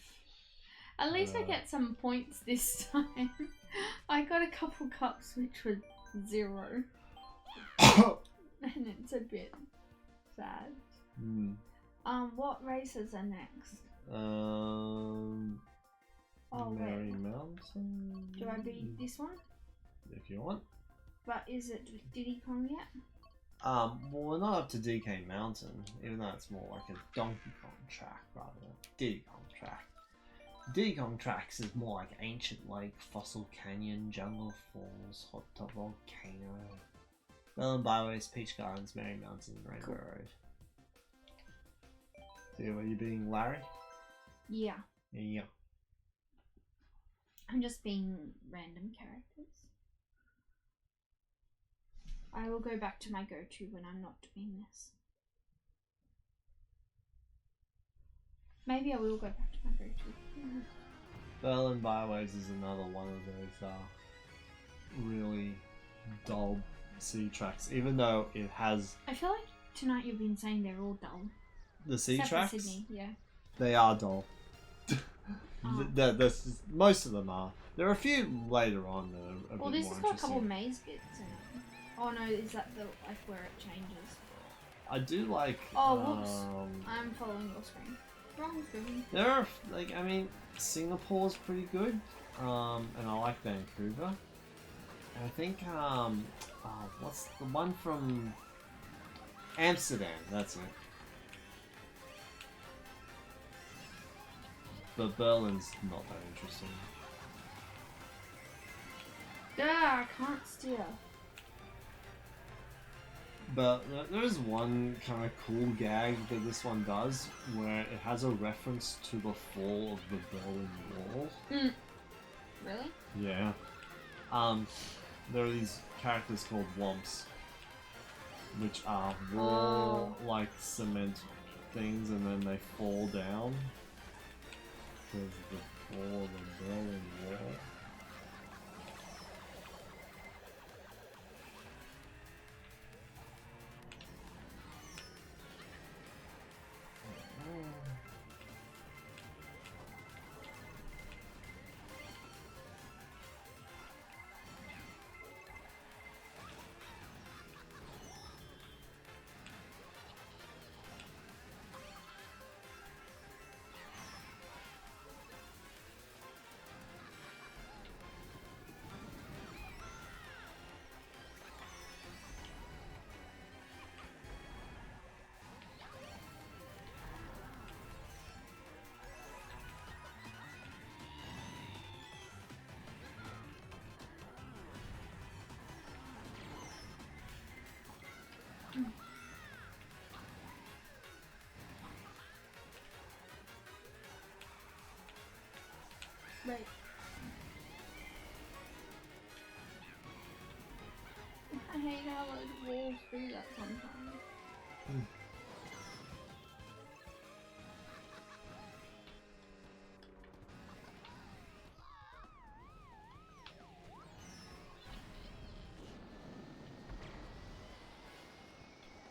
At least I get some points this time. I got a couple cups which were 0. And it's a bit sad. What races are next? Mary Mountain. Do I beat this one? If you want. But is it Diddy Kong yet? Well, we're not up to DK Mountain, even though it's more like a Donkey Kong track rather than a Diddy Kong track. Diddy Kong tracks is more like Ancient Lake, Fossil Canyon, Jungle Falls, Hot Top Volcano, Melon Byways, Peach Gardens, Merry Mountain, and Rainbow Road. So are you being Larry? Yeah. Yeah. I'm just being random characters. I will go back to my go-to when I'm not doing this. Maybe I will go back to my go-to. Berlin Byways is another one of those really dull sea tracks, even though it has... I feel like tonight you've been saying they're all dull. The sea Except tracks? for Sydney, yeah. They are dull. Most of them are. There are a few later on that are a bit more this has got a couple interesting. maze bits in it. Oh no, is that the like where it changes? I do like... Oh, whoops. I'm following your screen. Wrong screen. There are, like, I mean, Singapore's pretty good. And I like Vancouver. And I think, what's the one from Amsterdam? That's it. But Berlin's not that interesting. I can't steer. But there is one kind of cool gag that this one does, where it has a reference to the fall of the Berlin Wall. Really? Yeah. There are these characters called Womps, which are wall-like cement things, and then they fall down because of the fall of the Berlin Wall. Right. I hate how those walls do that sometimes.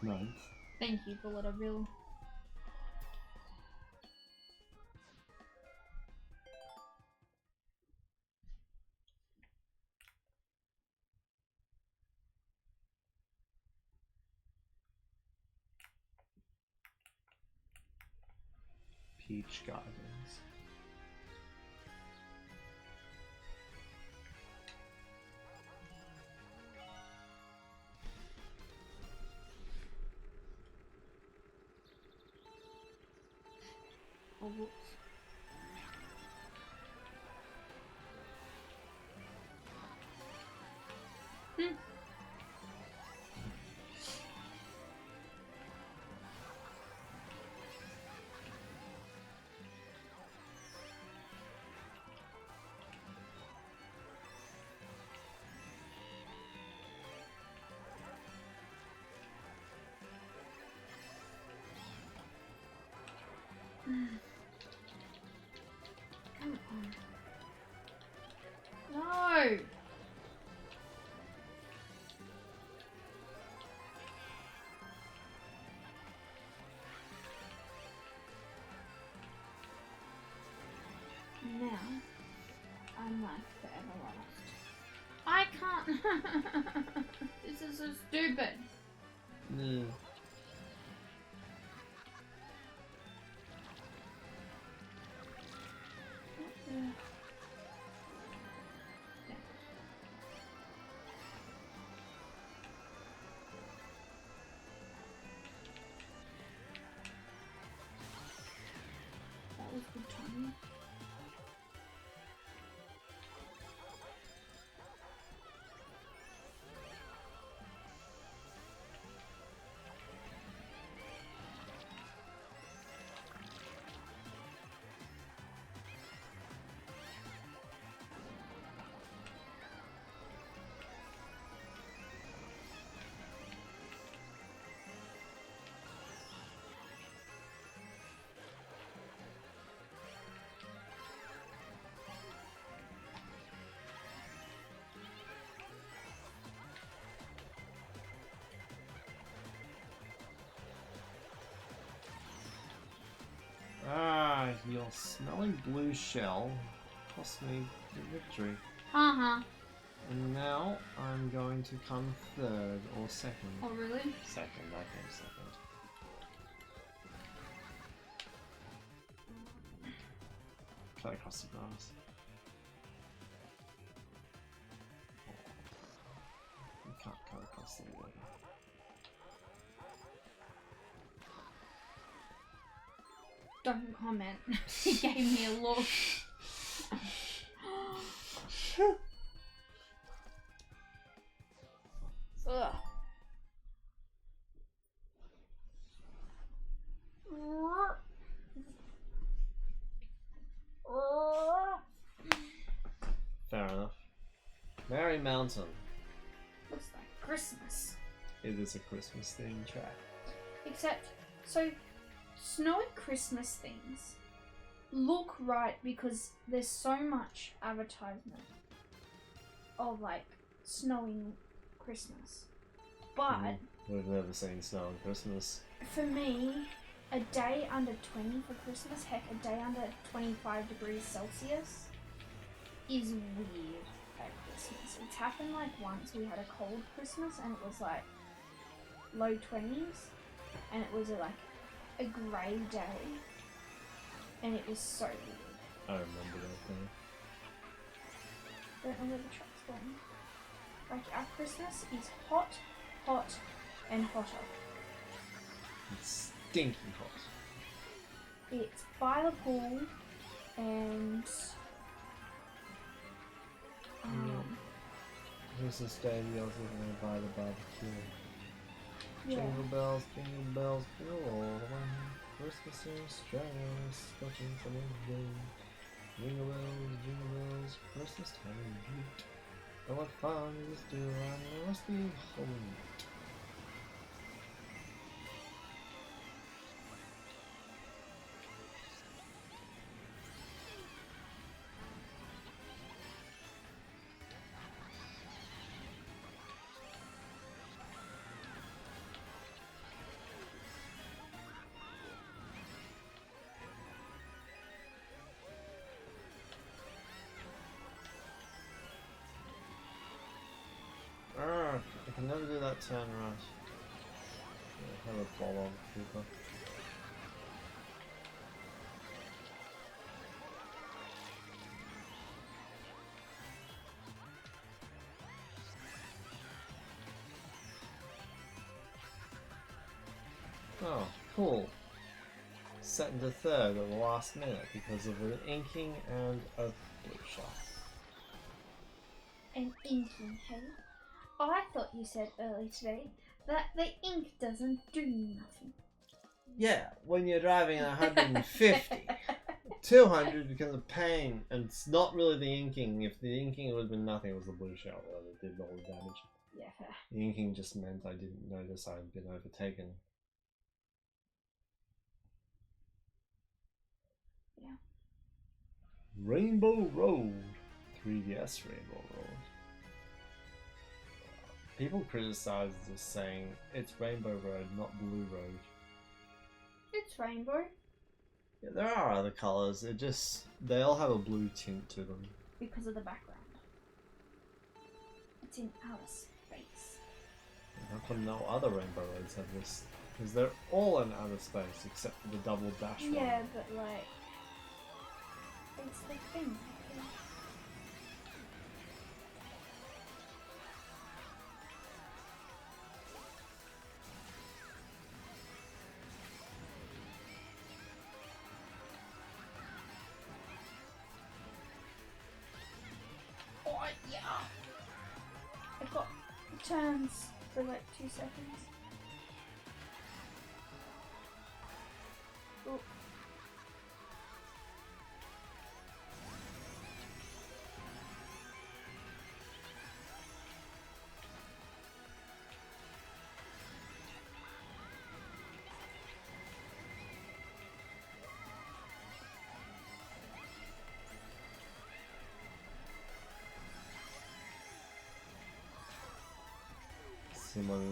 Nice. Thank you for little Bill. Peach Gardens. Oh, whoops. Come on. No! Now, I'm like forever lost. I can't! This is so stupid! Yeah. That was good timing. Ah, your smelling blue shell cost me the victory. Uh-huh. And now I'm going to come third or second. Oh, really? Second, I think second. Cut across the grass. You can't cut across the water. Don't comment. He gave me a look. Ugh. Fair enough. Merry Mountain. Looks like Christmas. It is a Christmas themed track. Except, so, snowy Christmas things look right because there's so much advertisement of, like, snowing Christmas. But, We've never seen snow on Christmas. for me, a day under 20 for Christmas, heck, a day under 25 degrees Celsius is weird at Christmas. It's happened like once we had a cold Christmas and it was like low 20s and it was like a grey day and it was so weird. I remember that thing. Don't know where the truck's going. Like our Christmas is hot, hot and hotter. It's stinky hot. It's by the pool and Christmas Day, we also going to buy the barbecue. yeah. Jingle bells, jingle all the way. Christmas is just touching some of the jingle bells, Christmas time indeed. Oh, what fun it is to run, there must be home. I can never do that turn right. I have a fall on people. Oh, cool. Set into third at the last minute because of an inking and a blue shot. An inking, hey? I thought you said earlier today that the ink doesn't do nothing. Yeah, when you're driving 150, 200 becomes a pain, and it's not really the inking. If the inking would have been nothing, it was the blue shell that did all the damage. Yeah, fair. The inking just meant I didn't notice I'd been overtaken. Yeah. Rainbow Road. 3DS Rainbow Road. People criticize this saying it's Rainbow Road, not Blue Road. It's rainbow. Yeah, there are other colours, they all have a blue tint to them. Because of the background. It's in outer space. How come no other Rainbow Roads have this? Because they're all in outer space except for the double dash one. Yeah, but like... it's the thing. Oh, yeah! I got turns for like 2 seconds. Oh.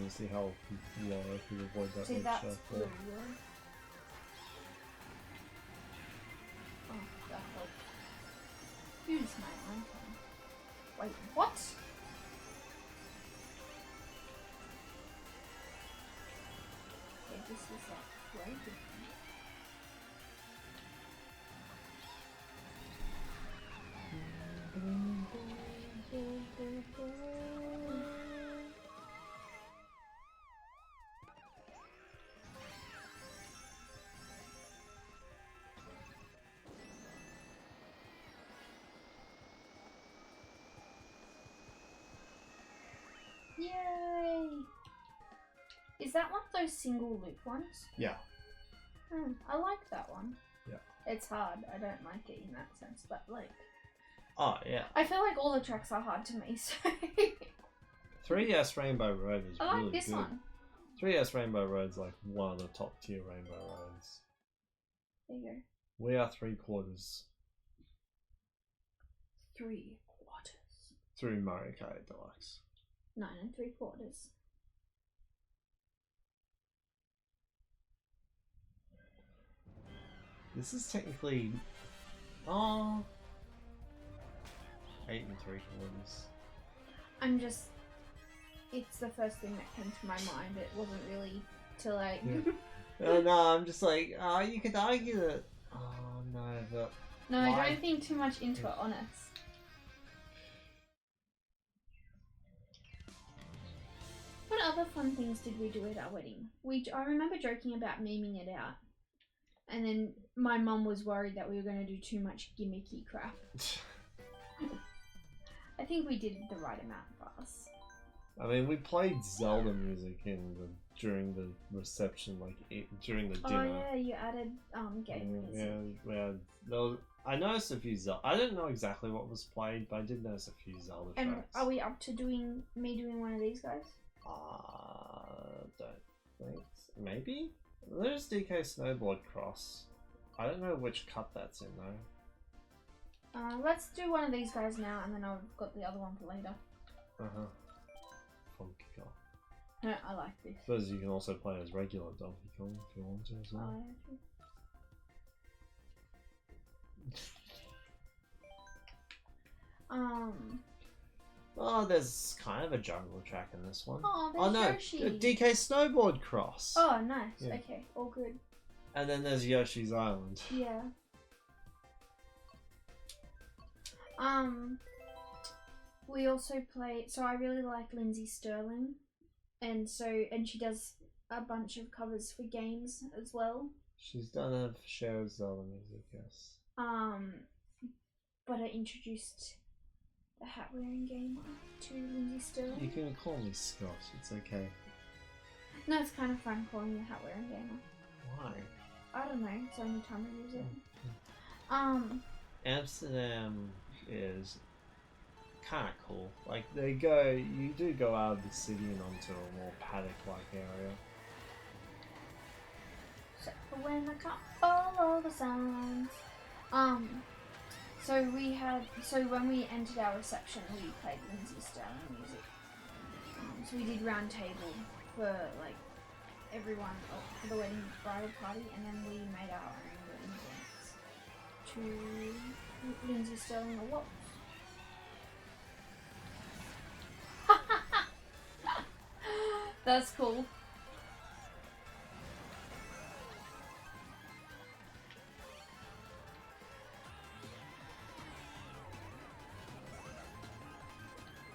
See how low I could avoid that See, red that's shell blue. fall. Oh, that helped. Use my icon. Wait, what? Okay, this is like way different. Yay! Is that one of those single loop ones? Yeah. I like that one. Yeah. It's hard. I don't like it in that sense, but like... Oh, yeah. I feel like all the tracks are hard to me, so... 3DS Rainbow Road is I like really this good. one. 3DS Rainbow Road's like one of the top tier Rainbow Roads. There you go. We are 3/4 3/4. through Mario Kart Deluxe. 9 3/4. This is technically 8 3/4. I'm just... it's the first thing that came to my mind. It wasn't really to like... Yeah. No, I'm just like, you could argue that... Oh, no, but... No, why? don't think too much into it, honest. What other fun things did we do at our wedding? I remember joking about memeing it out. And then my mum was worried that we were going to do too much gimmicky crap. I think we did the right amount for us. I mean, we played Zelda music during the reception, like during the dinner. Oh yeah, you added game music. Yeah, I noticed a few Zelda. I didn't know exactly what was played, but I did notice a few Zelda And tracks. are we up to doing one of these guys? Don't think maybe. There's DK Snowboard Cross. I don't know which cut that's in though. Let's do one of these guys now, and then I've got the other one for later. Funky Kong. No, I like this. I suppose you can also play as regular Donkey Kong if you want to as well. Oh, there's kind of a jungle track in this one. Oh, there's no, Yoshi. DK Snowboard Cross. Oh, nice. Yeah. Okay, all good. And then there's Yoshi's Island. Yeah. We also play. So I really like Lindsay Sterling, and she does a bunch of covers for games as well. She's done a share of Zelda music, yes. But I introduced the hat-wearing gamer to Lindsay Sterling. You can call me Scott. It's okay. No, it's kind of fun calling you hat-wearing gamer. Why? I don't know. It's the only time I use it. Amsterdam is kind of cool. Like you do go out of the city and onto a more paddock-like area. Except for when I can't follow the signs. So when we entered our reception, we played Lindsay Sterling music. So we did round table for like everyone for the wedding bridal party, and then we made our own wedding dance to Lindsay Sterling a lot. That's cool.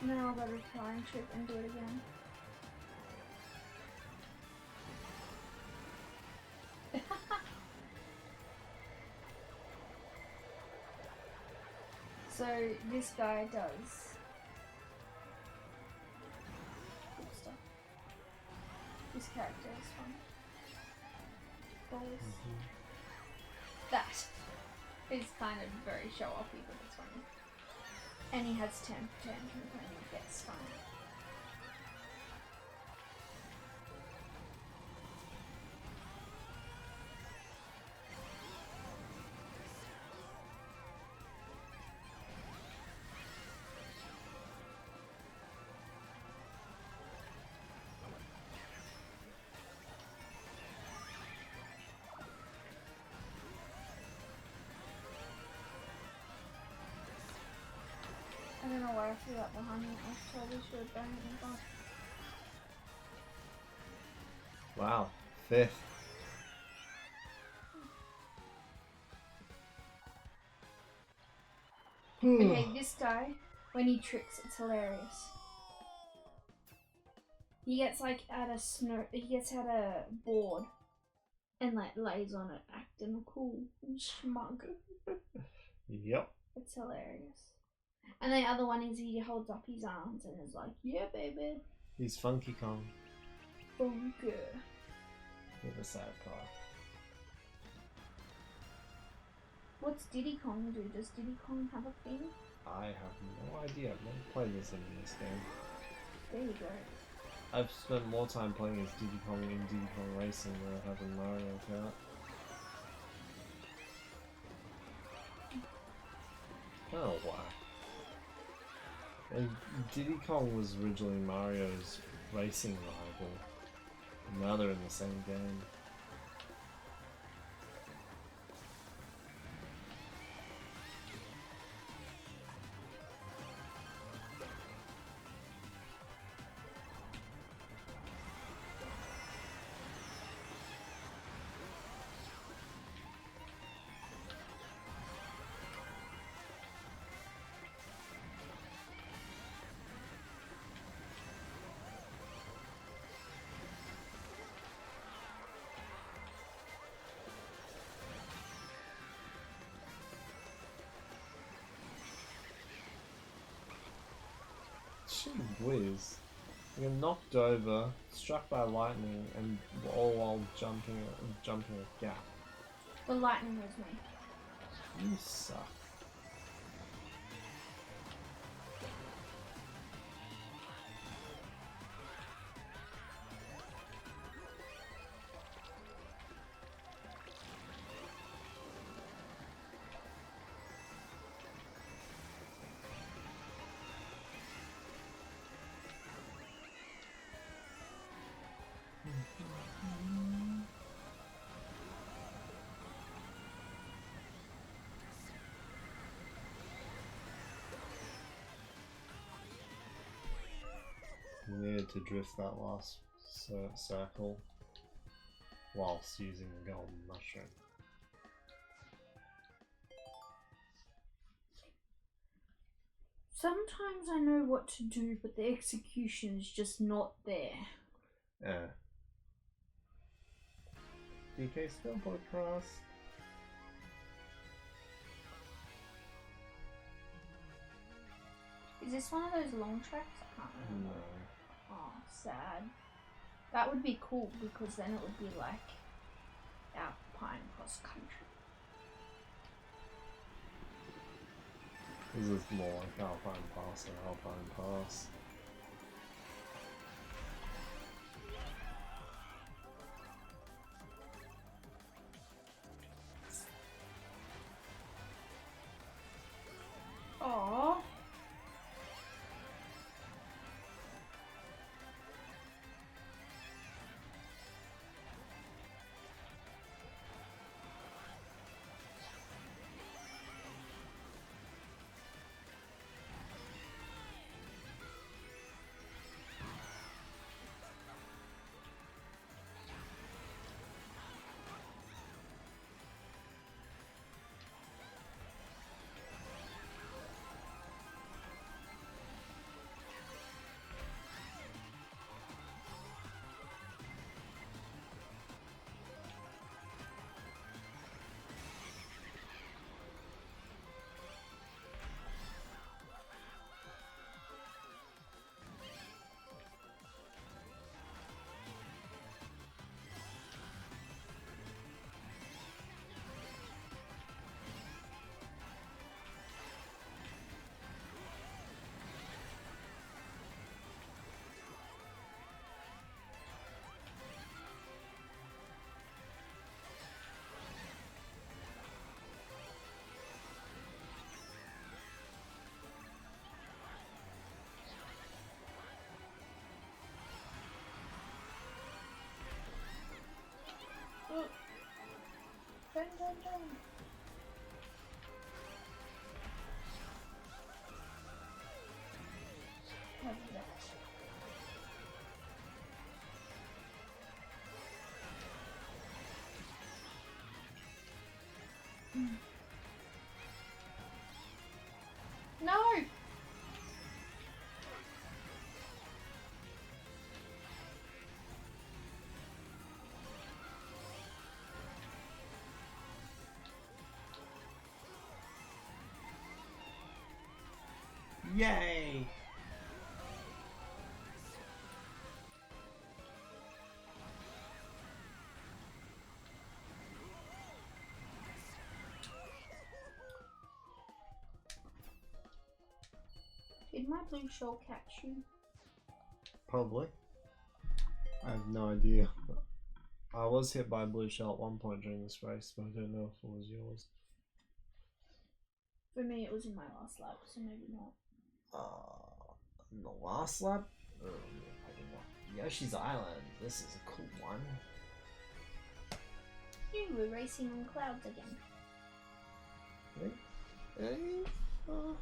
Now I'll go to the flying trip and do it again. So this guy does good stuff. This character is fun. Balls. That is kind of very show-offy, but it's funny. And he has temper tantrums when he gets fun. I don't know why I threw that behind me. I probably should have done it in front. Wow, 5th. Okay, this guy, when he tricks, it's hilarious. He gets like he gets out a board and like lays on it, acting cool and smug. Yep. It's hilarious. And the other one is he holds up his arms and is like, yeah, baby. He's Funky Kong. Funky. With a sad part. What's Diddy Kong do? Does Diddy Kong have a thing? I have no idea. I've never played as him in this game. There you go. I've spent more time playing as Diddy Kong in Diddy Kong Racing than I have in Mario Kart. Oh, wow. And Diddy Kong was originally Mario's racing rival. And now they're in the same game. Gee whiz. You're knocked over, struck by lightning, and all while jumping a gap. The lightning was me. You suck. You needed to drift that last circle whilst using the golden mushroom. Sometimes I know what to do, but the execution is just not there. Yeah. DK still podcast. Is this one of those long tracks? I can't remember. No. Oh, sad. That would be cool because then it would be like Alpine cross country. This is more like Alpine Pass than Alpine Pass. Aww. Dun, dun, dun. Have that. No! Yay! Did my blue shell catch you? Probably. I have no idea. I was hit by a blue shell at one point during this race, but I don't know if it was yours. For me, it was in my last lap, so maybe not. In the last lap? Probably not. Yoshi's Island. This is a cool one. You were racing on clouds again. Maybe. Oh.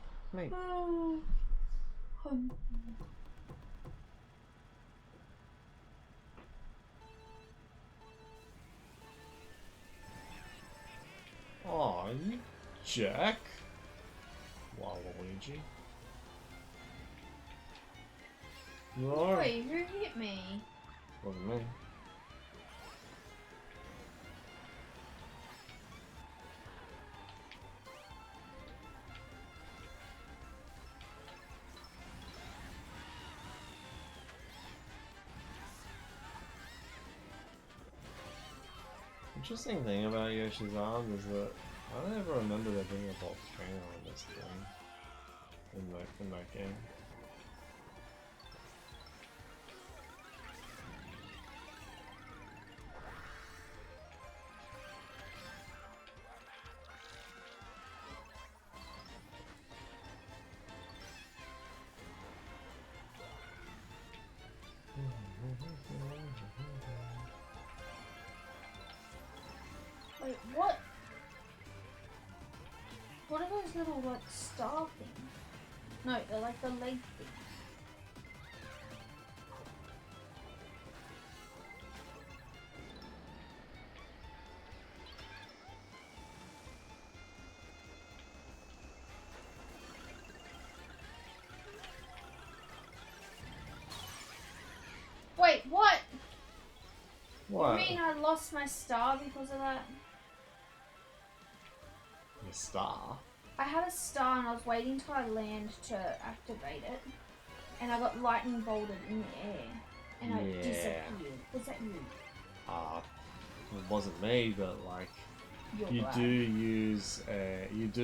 Aw, you jack. Waluigi. No. Wait, who hit me? Wasn't me. interesting thing about Yoshi's Island is that I don't ever remember there being a volcano in this game. In that game. Wait, what? What are those little, like, star things? No, they're like the leg things. Wait, what? What? You mean I lost my star because of that? The star? I had a star and I was waiting till I land to activate it. And I got lightning bolted in the air. And I disappeared. Was that you? It wasn't me, but like, you do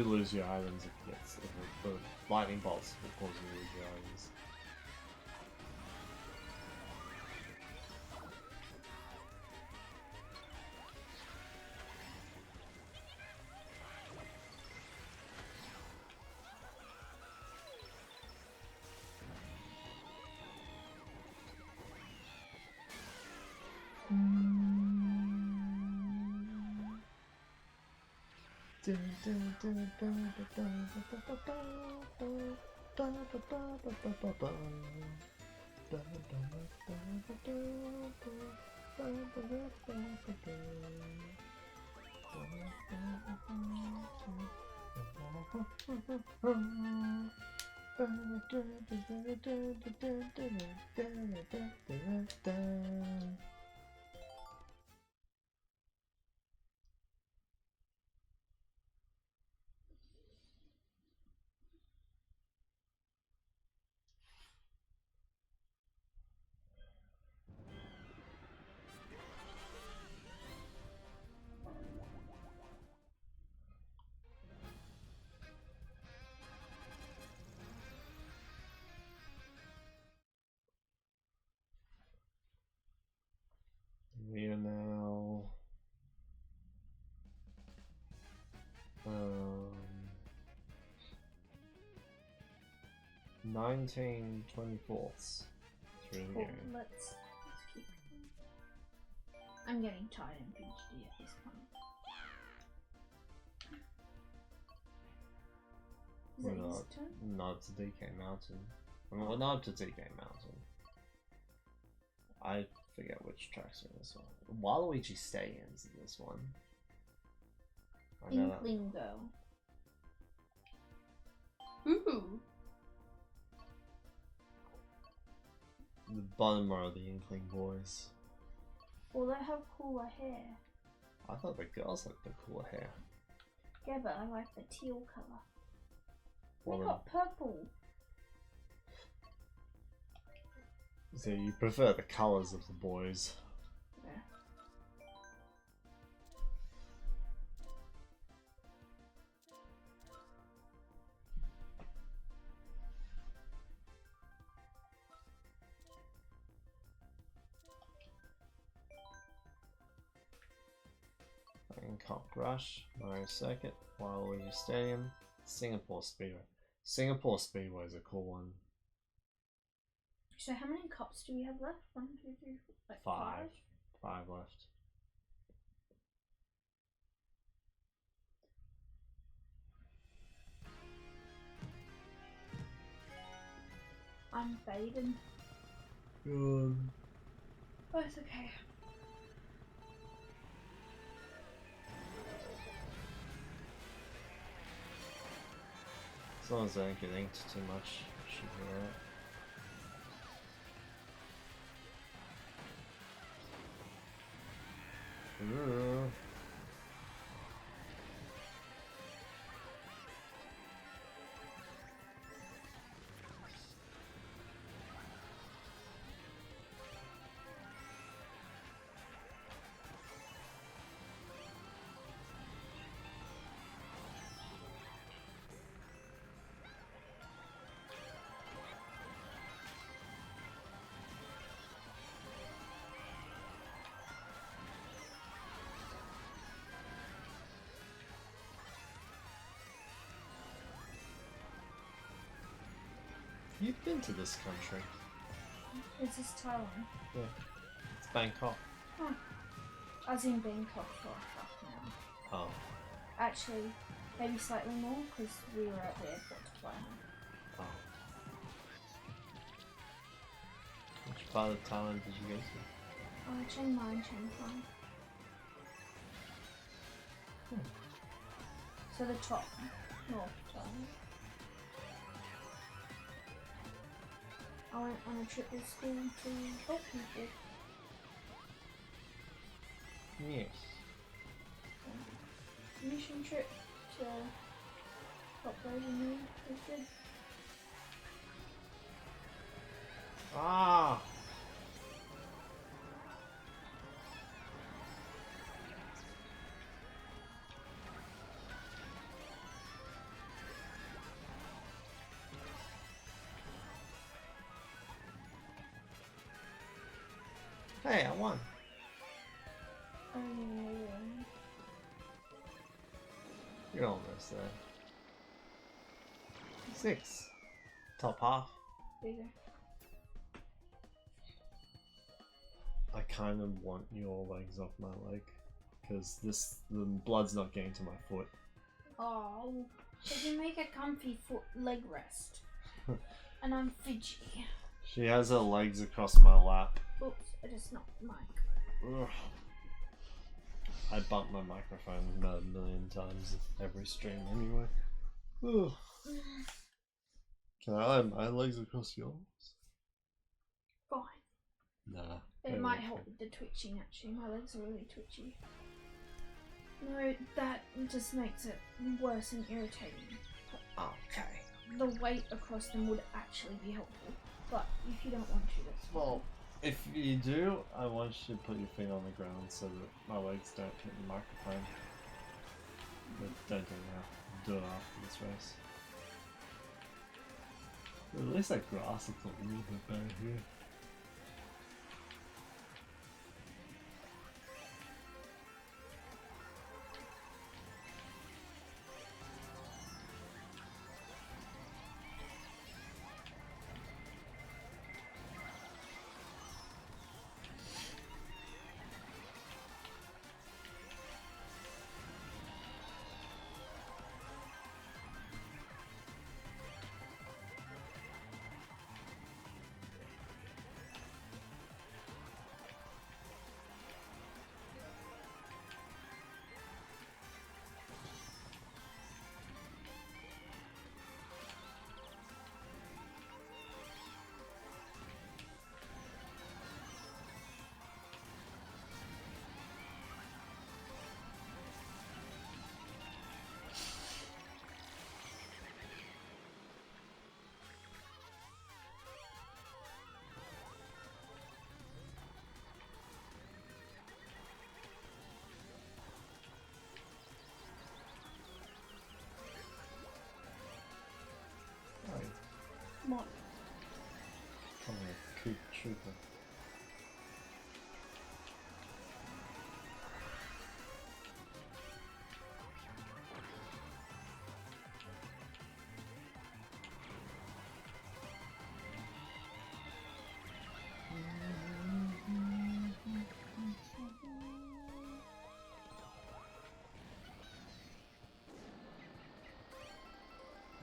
lose your items if the lightning bolts will cause you to lose your items. We are now 19/24 through the Cool. game. Let's keep going. I'm getting tired and fidgety at this point. Is it his turn? No, it's DK Mountain. Well, not up to DK Mountain. I forget which tracks are in this one. Waluigi stay-ins in this one. I know that. Inkling Girl. Ooh. The bottom row of the Inkling boys. Well, they have cooler hair. I thought the girls had the cooler hair. Yeah, but I like the teal colour. Well, They got purple. So you prefer the colours of the boys. Yeah. Bangkok Rush, Mario Circuit, Waluigi Stadium, Singapore Speedway. Singapore Speedway is a cool one. So how many cups do we have left? 1, 2, 3, 4, like 5? 5 left. I'm fading. Good. Oh, it's okay. As long as I don't get inked too much, it should be alright. Ooh. You've been to this country. Is this Taiwan? Yeah. It's Bangkok. Huh. I was in Bangkok for half an hour. Oh. Actually, maybe slightly more because we were at the airport to fly home. Oh. Which part of Thailand did you go to? Chiang Mai and Chiang Mai. So the top north Thailand. I went on a trip with school to help people. Yes. Mission trip to help those in need was good. Ah! Hey, I won. You're almost there. 6. Top half. Bigger. I kind of want your legs off my leg. Because the blood's not getting to my foot. Oh, so you make a comfy leg rest. And I'm fidgety. She has her legs across my lap. Oops, I just knocked the mic. Ugh. I bump my microphone about 1 million times every stream anyway. Ugh. Can I lay my legs across yours? Fine. Nah. It might help with the twitching actually. My legs are really twitchy. No, that just makes it worse and irritating. Okay. The weight across them would actually be helpful. But if you don't want to, that's fine. Well, if you do, I want you to put your feet on the ground so that my legs don't hit the microphone. But don't do that. Do it after this race. At least that grass looks a little bit better here. What? Come here, Coop Trooper.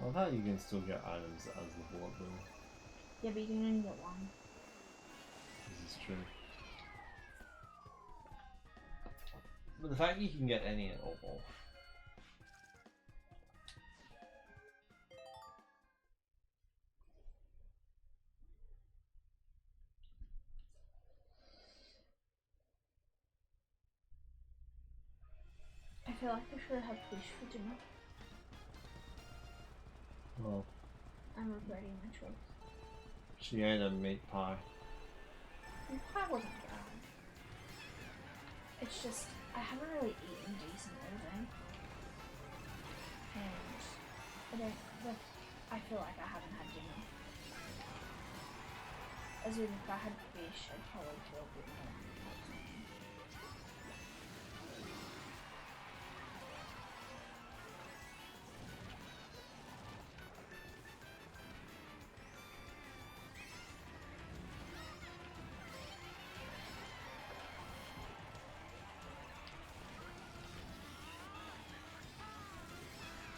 I thought you can still get items as the bullet bill. Yeah, but you can only get one. This is true. But the fact you can get any at all. I feel like I should have fish for dinner. Well, I'm regretting my choice. she ate a meat pie. The pie wasn't bad. It's just, I haven't really eaten decent all day. And I feel like I haven't had dinner. As in, if I had fish, I'd probably feel a bit more.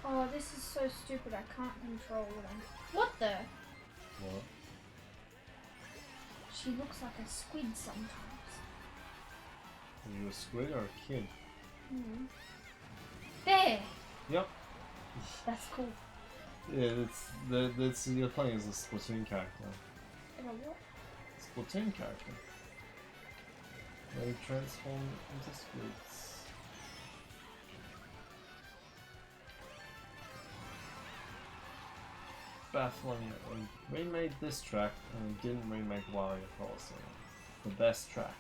Oh, this is so stupid. I can't control them. What the? What? She looks like a squid sometimes. Are you a squid or a kid? Hmm. There! Yep. That's cool. Yeah, that's you're playing as a Splatoon character. And a what? Splatoon character. They transform into squids. Baffling that we remade this track and we didn't remake Mario Kart. The best track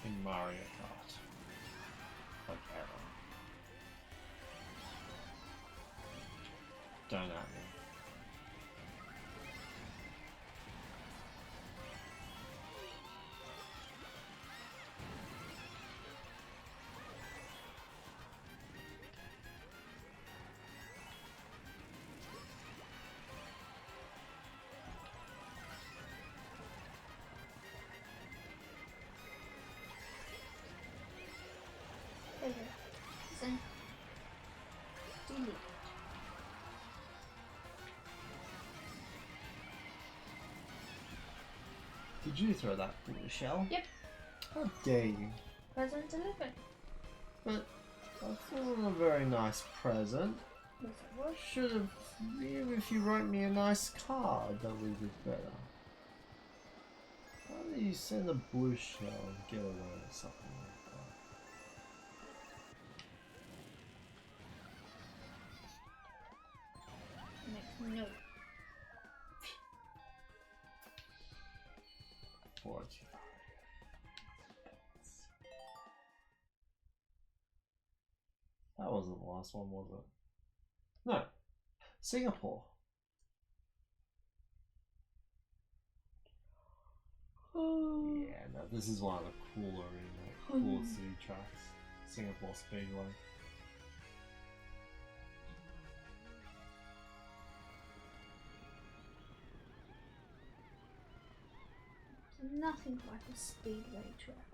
in Mario Kart. Like ever. Don't at me. There you go. Listen. Delete. Did you throw that blue shell? Yep. How dare you? Present delivered. But I thought it was a very nice present. Yes, it was. Should have, if you wrote me a nice card, that would be better. Why do you send a blue shell and get away with something like that? Make note. 45. That wasn't the last one, was it? No. Singapore. Yeah, no, this is one of the cooler cool city tracks. Singapore Speedway. Nothing like a speedway track.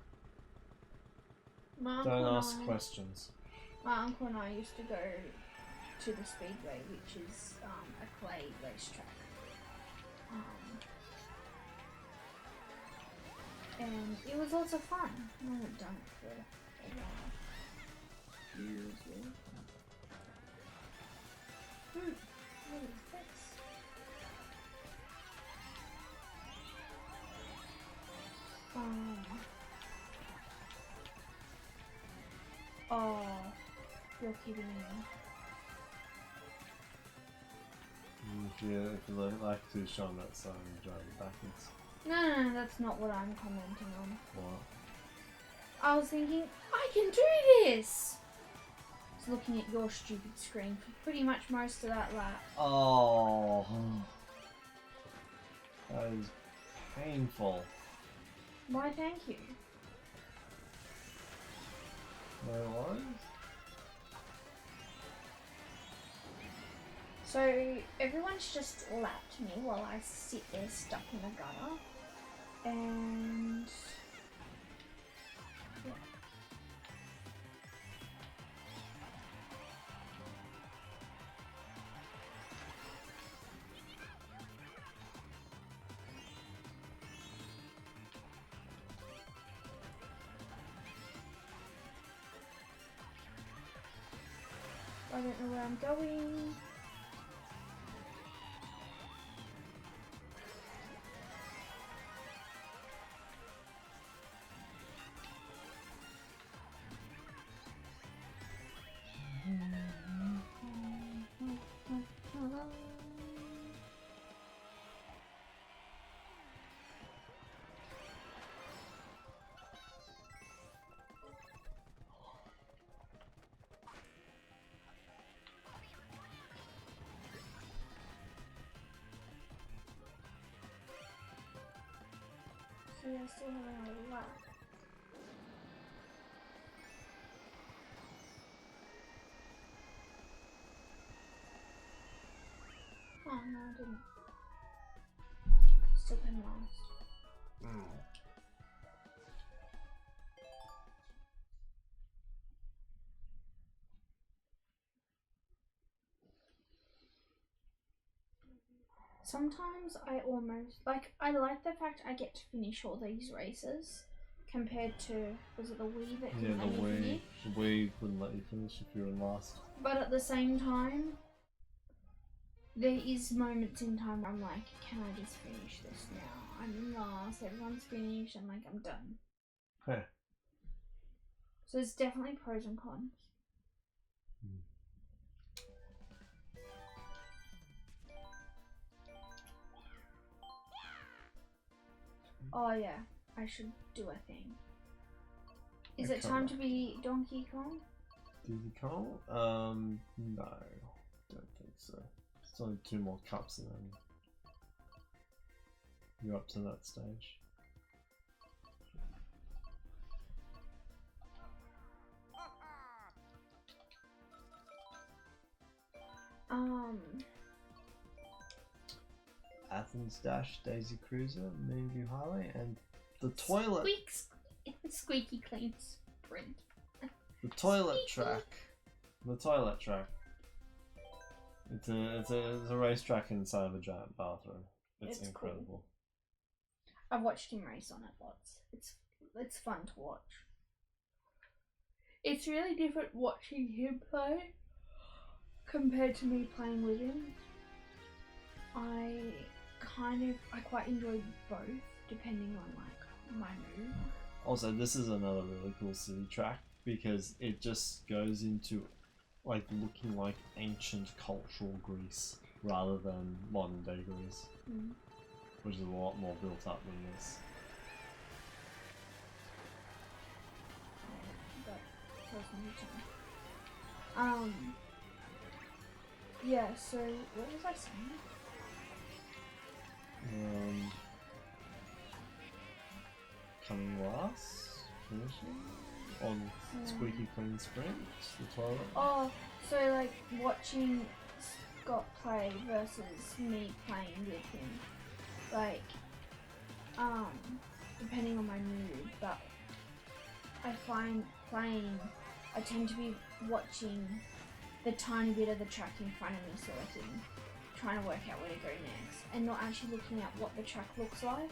Don't ask questions. My uncle and I used to go to the speedway, which is a clay racetrack. And it was lots of fun. I haven't done it for a while. Usually. What is this? Oh, you're kidding me. If you like to show that song and drive it backwards. No, that's not what I'm commenting on. What? I was thinking, I can do this! I was looking at your stupid screen for pretty much most of that lap. Oh. That is painful. Why, thank you. No worries. So, everyone's just lapped me while I sit there stuck in the gutter. And... yeah. I don't know where I'm going. So I still have another lap. Oh no, I didn't. Still penalised. Sometimes I almost I like the fact I get to finish all these races compared to, was it the Wii that Yeah, couldn't let you finish? the Wii wouldn't let you finish if you were in last. But at the same time, there is moments in time where I'm like, can I just finish this now? I'm in last, everyone's finished, I'm like, I'm done. Huh. So there's definitely pros and cons. Oh yeah, I should do a thing. Is it time to be Donkey Kong? Diddy Kong? No, don't think so. It's only 2 more cups and then you're up to that stage. Athens Dash, Daisy Cruiser, Moonview Highway, and the toilet. Squeaky clean sprint. The toilet track. The toilet track. It's a racetrack inside of a giant bathroom. It's incredible. Cool. I've watched him race on it lots. It's fun to watch. It's really different watching him play compared to me playing with him. I quite enjoy both, depending on like my mood. Also, this is another really cool city track because it just goes into like looking like ancient cultural Greece rather than modern day Greece, which is a lot more built up than this. Yeah, so what was I saying? Coming last, finishing on Squeaky Clean Sprint, the toilet. Oh, so like watching Scott play versus me playing with him, like, depending on my mood, but I find playing, I tend to be watching the tiny bit of the track in front of me so I can trying to work out where to go next and not actually looking at what the track looks like,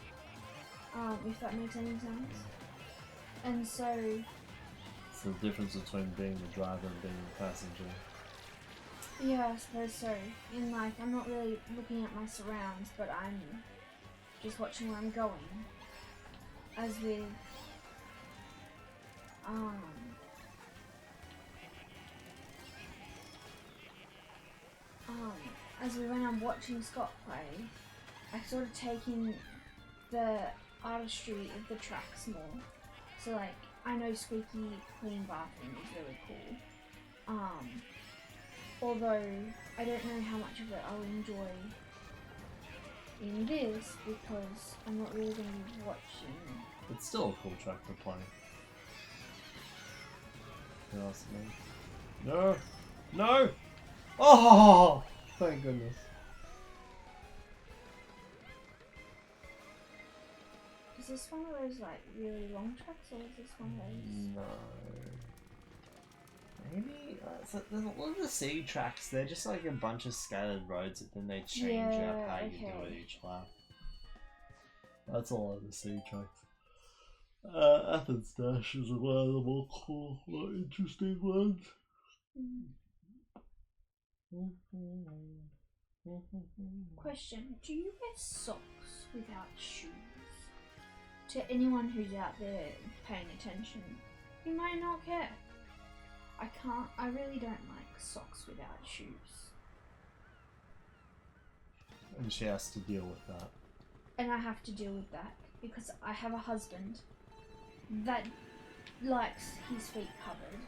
if that makes any sense. And so it's the difference between being the driver and being the passenger. Yeah, I suppose so. In like, I'm not really looking at my surrounds, but I'm just watching where I'm going. As with when I'm watching Scott play, I sort of take in the artistry of the tracks more. So like, I know Squeaky Clean Bathroom is really cool. Although I don't know how much of it I'll enjoy in this because I'm not really going to be watching. It's still a cool track to play. You ask me? No! No! Oh! Thank goodness. Is this one of those like really long tracks or is this one of those? No. Maybe so there's a lot of the city tracks. They're just like a bunch of scattered roads, and then they change up how you do it each lap. That's a lot of the city tracks. Athens Dash is one of the more cool, more interesting ones. Question: do you wear socks without shoes? To anyone who's out there paying attention, you might not care. I really don't like socks without shoes. And she has to deal with that. And I have to deal with that because I have a husband that likes his feet covered.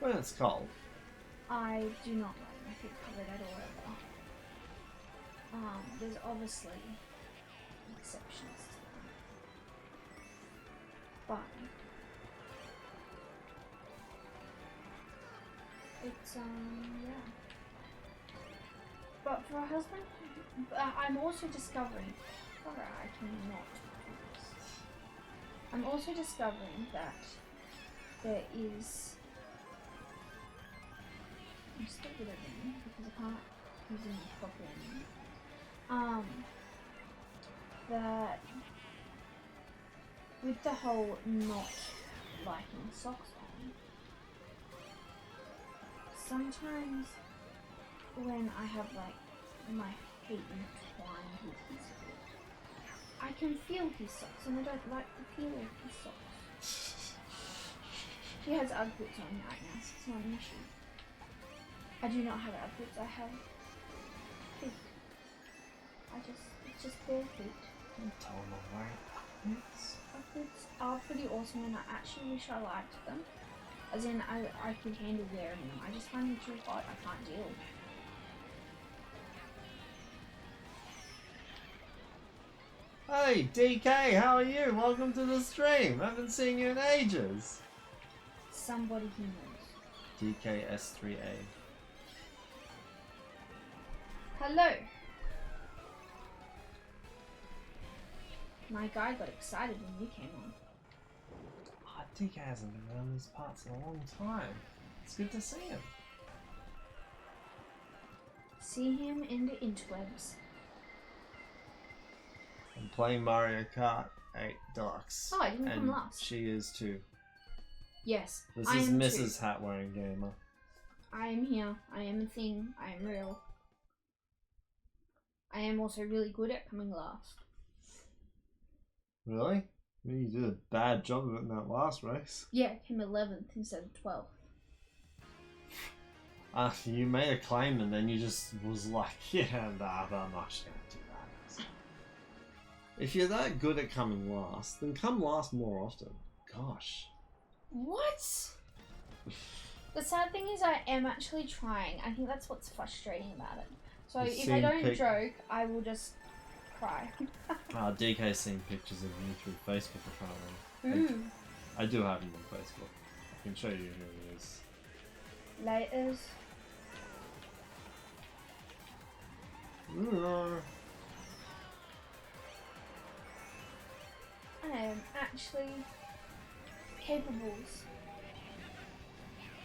When it's cold. I do not like my feet covered at all ever. There's obviously exceptions to that. But it's, yeah. But for a husband, I'm also discovering, alright, I cannot do this. I'm also discovering that there is, I'm still with it because I can't use it properly. that with the whole not liking socks on, sometimes when I have like my feet entwined with his foot, I can feel his socks and I don't like the feel of his socks. He has Ugg boots on right now, so it's not an issue. I do not have Ugg boots, I have feet. It's just bare feet. You told me why. Ugg boots are pretty awesome and I actually wish I liked them. As in, I could handle wearing them. I just find them too hot, I can't deal. Hey, DK, how are you? Welcome to the stream. I haven't seen you in ages. Somebody he knows. DKS3A. Hello. My guy got excited when you came on. Oh, DK hasn't been around these parts in a long time. It's good to see him. See him in the interwebs. I'm playing Mario Kart 8 Deluxe. Oh, I didn't and come last. She is too. Yes, This I is am Mrs. too. Hatwearinggamer. I am here. I am a thing. I am real. I am also really good at coming last. Really? Maybe you did a bad job of it in that last race. Yeah, I came 11th instead of 12th. You made a claim and then you just was like, yeah, nah, I'm not just gonna do that. If you're that good at coming last, then come last more often. Gosh. What? The sad thing is I am actually trying. I think that's what's frustrating about it. So You've if I seen don't joke, I will just cry. DK's seen pictures of you through Facebook apparently. I do have him on Facebook. I can show you who he is. Laters. I am actually capables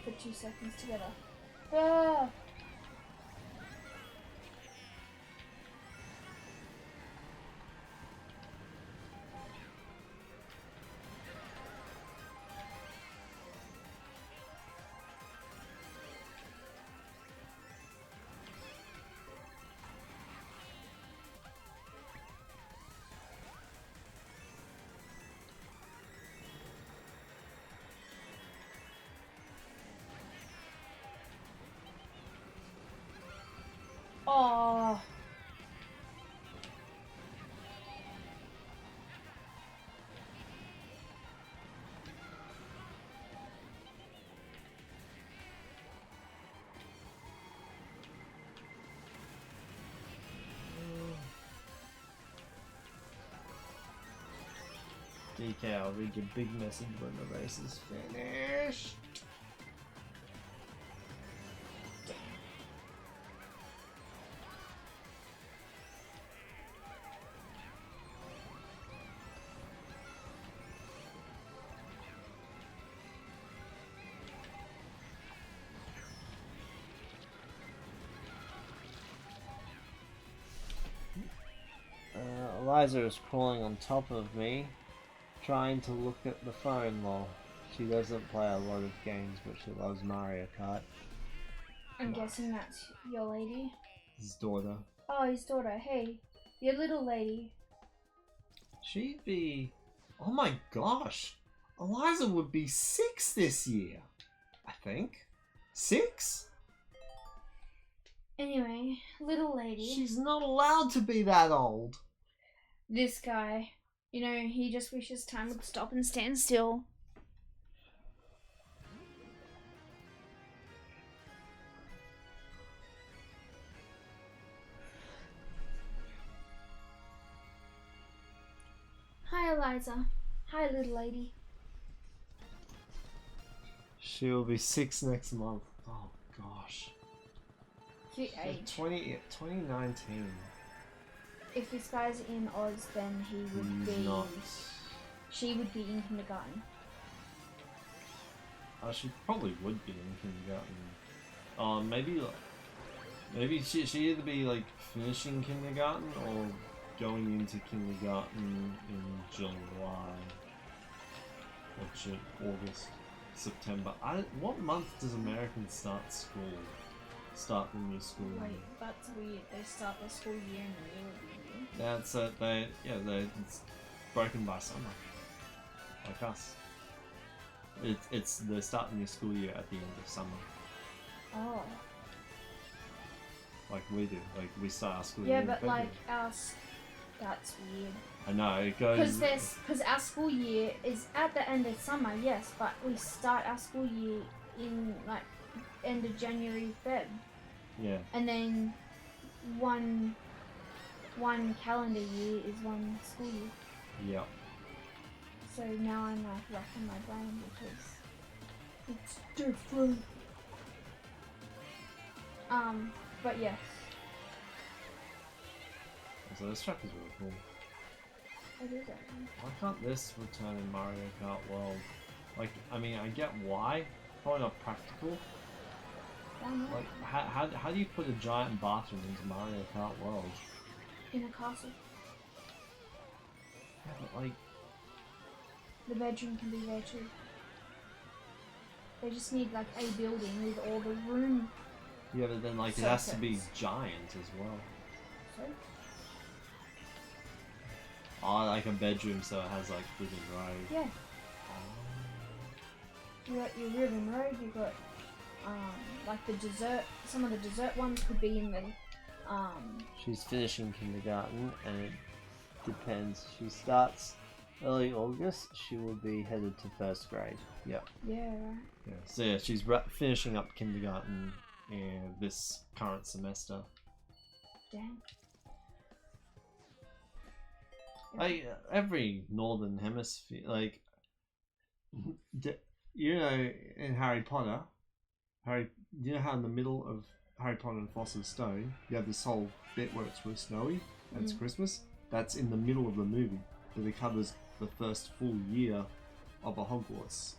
for 2 seconds together. Ah! Oh. DK, I'll read your big message when the race is finished. Eliza is crawling on top of me, trying to look at the phone lol. She doesn't play a lot of games, but she loves Mario Kart. I'm guessing that's your lady. His daughter. Oh, his daughter. Hey, your little lady. She'd be... Oh my gosh! Eliza would be 6 this year, I think. 6? Anyway, little lady. She's not allowed to be that old. This guy, you know, he just wishes time would stop and stand still. Hi, Eliza. Hi, little lady. She will be 6 next month. Oh gosh. Cute age. 2019. If this guy's in Oz, then he would He's be... not. She would be in kindergarten. She probably would be in kindergarten. Maybe she'd either be like finishing kindergarten or going into kindergarten in July. Or August, September. What month does Americans start school? Start the new school year? Wait, that's weird. They start the school year in the middle of the year. Yeah, it's broken by summer. Like us. They're starting their school year at the end of summer. Oh. Like we do. Like we start our school Yeah, year. but like ours, that's weird. I know it goes. Because our school year is at the end of summer, yes, but we start our school year in like end of January, Feb. Yeah. And then one calendar year is one school year. Yep. So now I'm like racking my brain because it's different. But yes. So this track is really cool. It is actually. Why can't this return in Mario Kart World? Like, I mean, I get why. Probably not practical. Why not? Like, how do you put a giant bathroom into Mario Kart World? In a castle. Yeah, but like, The bedroom can be there too. They just need like a building with all the room. yeah, but then like it has to be Circuits. giant as well. So Oh, like a bedroom, so it has like ribbon road. yeah, you got your ribbon road. You got like the dessert. Some of the dessert ones could be in the She's finishing kindergarten, and it depends. She starts early August. She will be headed to first grade. Yep. yeah, right. Yeah. So yeah, she's finishing up kindergarten in this current semester. Dang. Like every northern hemisphere, like you know, in Harry Potter, you know how in the middle of Harry Potter and Philosopher's Stone, you have this whole bit where it's really snowy and it's Christmas. That's in the middle of the movie, but it covers the first full year of a Hogwarts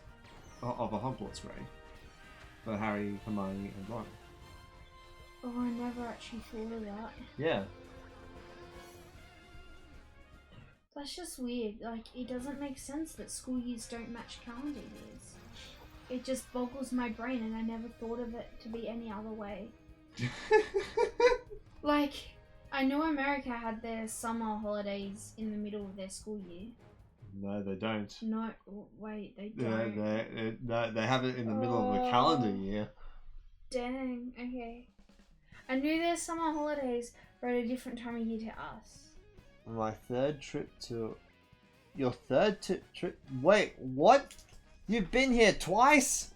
grade for Harry, Hermione, and Ron. Oh, I never actually thought of that. Yeah. That's just weird. Like, it doesn't make sense that school years don't match calendar years. It just boggles my brain, and I never thought of it to be any other way. Like, I know America had their summer holidays in the middle of their school year. No, they don't. No, wait, they don't. They have it in the middle of the calendar year. Dang, okay. I knew their summer holidays were at a different time of year to us. My third trip to... Your third trip... Wait, what? You've been here twice?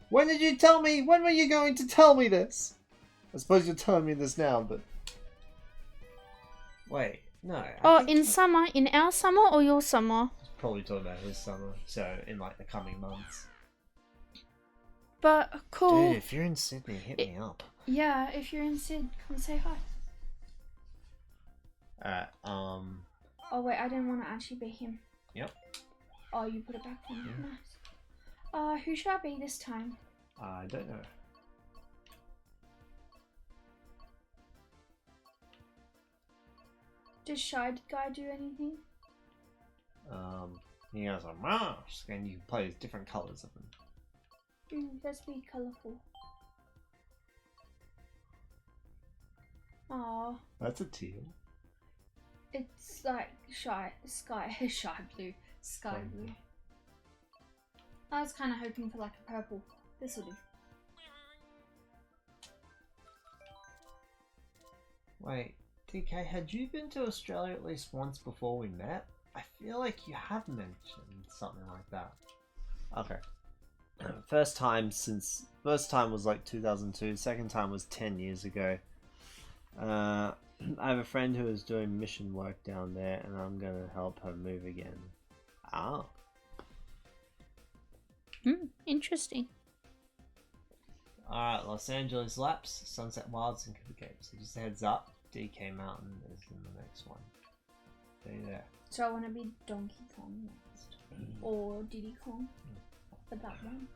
When did you tell me? When were you going to tell me this? I suppose you're telling me this now, but... Wait, no. In summer? In our summer or your summer? Probably talking about his summer, so in like the coming months. But, cool. Dude, if you're in Sydney, hit me up. Yeah, if you're in Sid, come say hi. Oh wait, I didn't want to actually be him. Yep. Oh, you put it back for me. Yeah. Nice. Who should I be this time? I don't know. Does Shy Guy do anything? He has a mask, and you can play with different colours of them. Let's be colourful. Aw. That's a teal. It's like sky blue. Sky blue. I was kind of hoping for like a purple. This will do. Wait, DK, had you been to Australia at least once before we met? I feel like you have mentioned something like that. Okay. First time was like 2002. Second time was 10 years ago. I have a friend who is doing mission work down there, and I'm gonna help her move again. Ah. Interesting. Alright, Los Angeles Laps, Sunset Wilds, and Cooper Cape. So just a heads up, DK Mountain is in the next one. Stay there. So I want to be Donkey Kong next. Or Diddy Kong. For that one.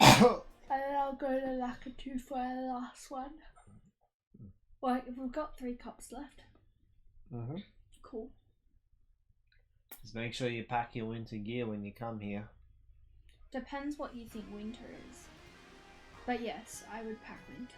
And then I'll go to Lakitu for the last one. Wait, we've got 3 cups left. Mm-hmm. Cool. Just make sure you pack your winter gear when you come here. Depends what you think winter is. But yes, I would pack winter.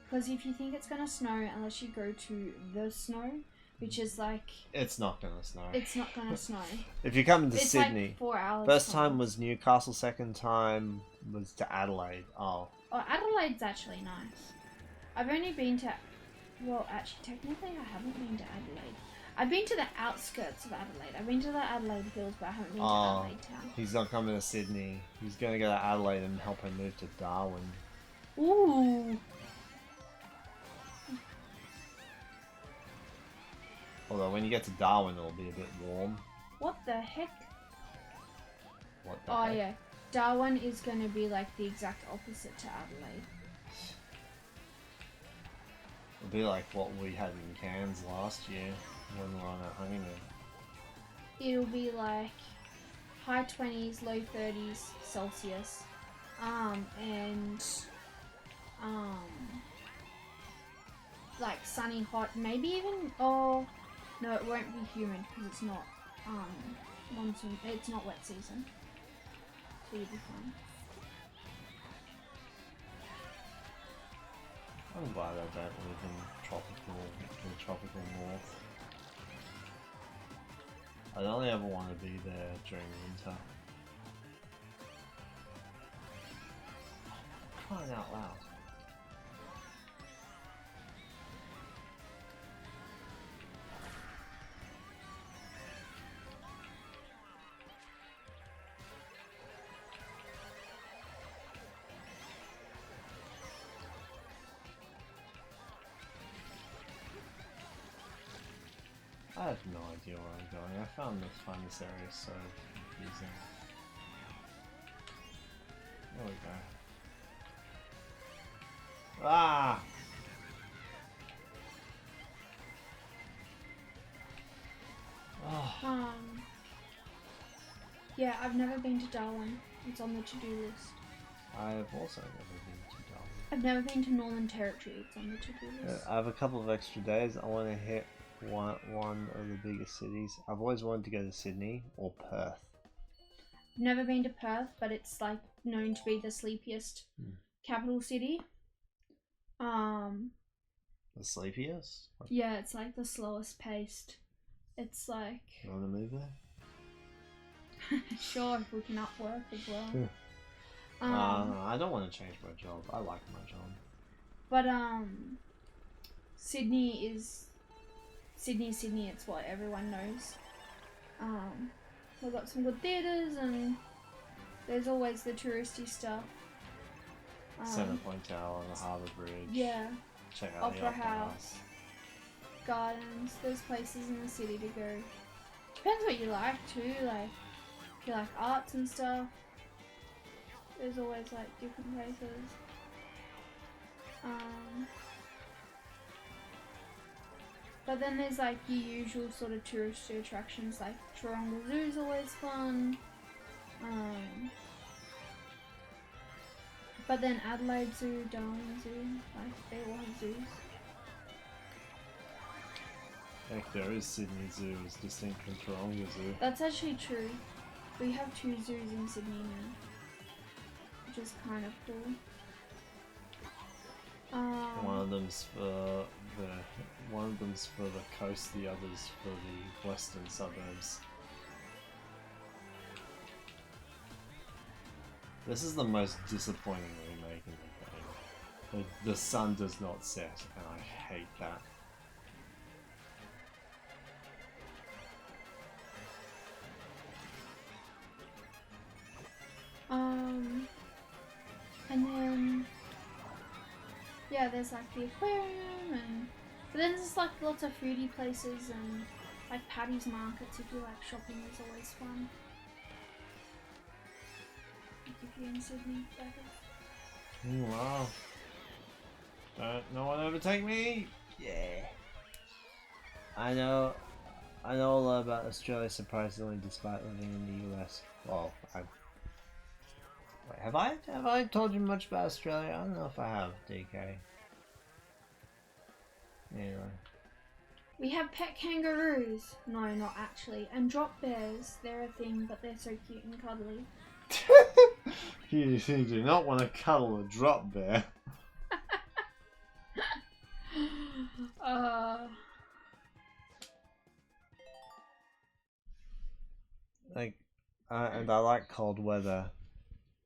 Because if you think it's gonna snow, unless you go to the snow, which is like... It's not gonna snow. It's not gonna snow. If you're coming to It's Sydney... like 4 hours. First time was Newcastle, second time was to Adelaide. Oh. Oh, Adelaide's actually nice. I've only been to... Well, actually, technically I haven't been to Adelaide. I've been to the outskirts of Adelaide. I've been to the Adelaide Hills, but I haven't been to Adelaide Town. He's not coming to Sydney. He's going to go to Adelaide and help her move to Darwin. Ooh. Although when you get to Darwin, it'll be a bit warm. What the heck? What the heck? Yeah. Darwin is going to be like the exact opposite to Adelaide. It'll be like what we had in Cairns last year when we were on our honeymoon. It'll be like high 20s, low 30s Celsius. Like sunny, hot, maybe even, oh, no, it won't be humid because it's not, monsoon, it's not wet season. So you'll be fine. I'm glad I don't live in the tropical north. I only ever want to be there during winter. Crying out loud. I have no idea where I'm going. I find this area so confusing. There we go. Ah! Oh. Yeah, I've never been to Darwin. It's on the to-do list. I've also never been to Darwin. I've never been to Northern Territory. It's on the to-do list. I have a couple of extra days. I want to hit one of the biggest cities. I've always wanted to go to Sydney or Perth. I've never been to Perth, but it's like known to be the sleepiest capital city. The sleepiest? Yeah, it's like the slowest paced. It's like... You want to move there? Sure, if we can up work as well. I don't want to change my job. I like my job. But Sydney is Sydney. It's what everyone knows. We've got some good theatres and there's always the touristy stuff. Centrepoint Tower and the Harbour Bridge. Yeah. Check out the Opera House. Gardens. There's places in the city to go. Depends what you like too. Like if you like arts and stuff. There's always like different places. But then there's like your usual sort of touristy attractions, like Taronga Zoo's always fun. But then Adelaide Zoo, Darwin Zoo, like they all have zoos. Heck, there is Sydney Zoo as distinct from Taronga Zoo. That's actually true. We have 2 zoos in Sydney now, which is kind of cool. One of them's for the coast, the other's for the western suburbs. This is the most disappointing remake in the game. The sun does not set, and I hate that. And then yeah, there's like the aquarium, and but then there's like lots of foodie places and like Paddy's markets. If you like shopping, is always fun. Like if you're in Sydney, that is. Wow! Don't no one overtake me! Yeah. I know a lot about Australia, surprisingly, despite living in the US. Well, wait, have I told you much about Australia? I don't know if I have, DK. Anyway. We have pet kangaroos. No, not actually. And drop bears. They're a thing, but they're so cute and cuddly. You do not want to cuddle a drop bear. Like, and I like cold weather.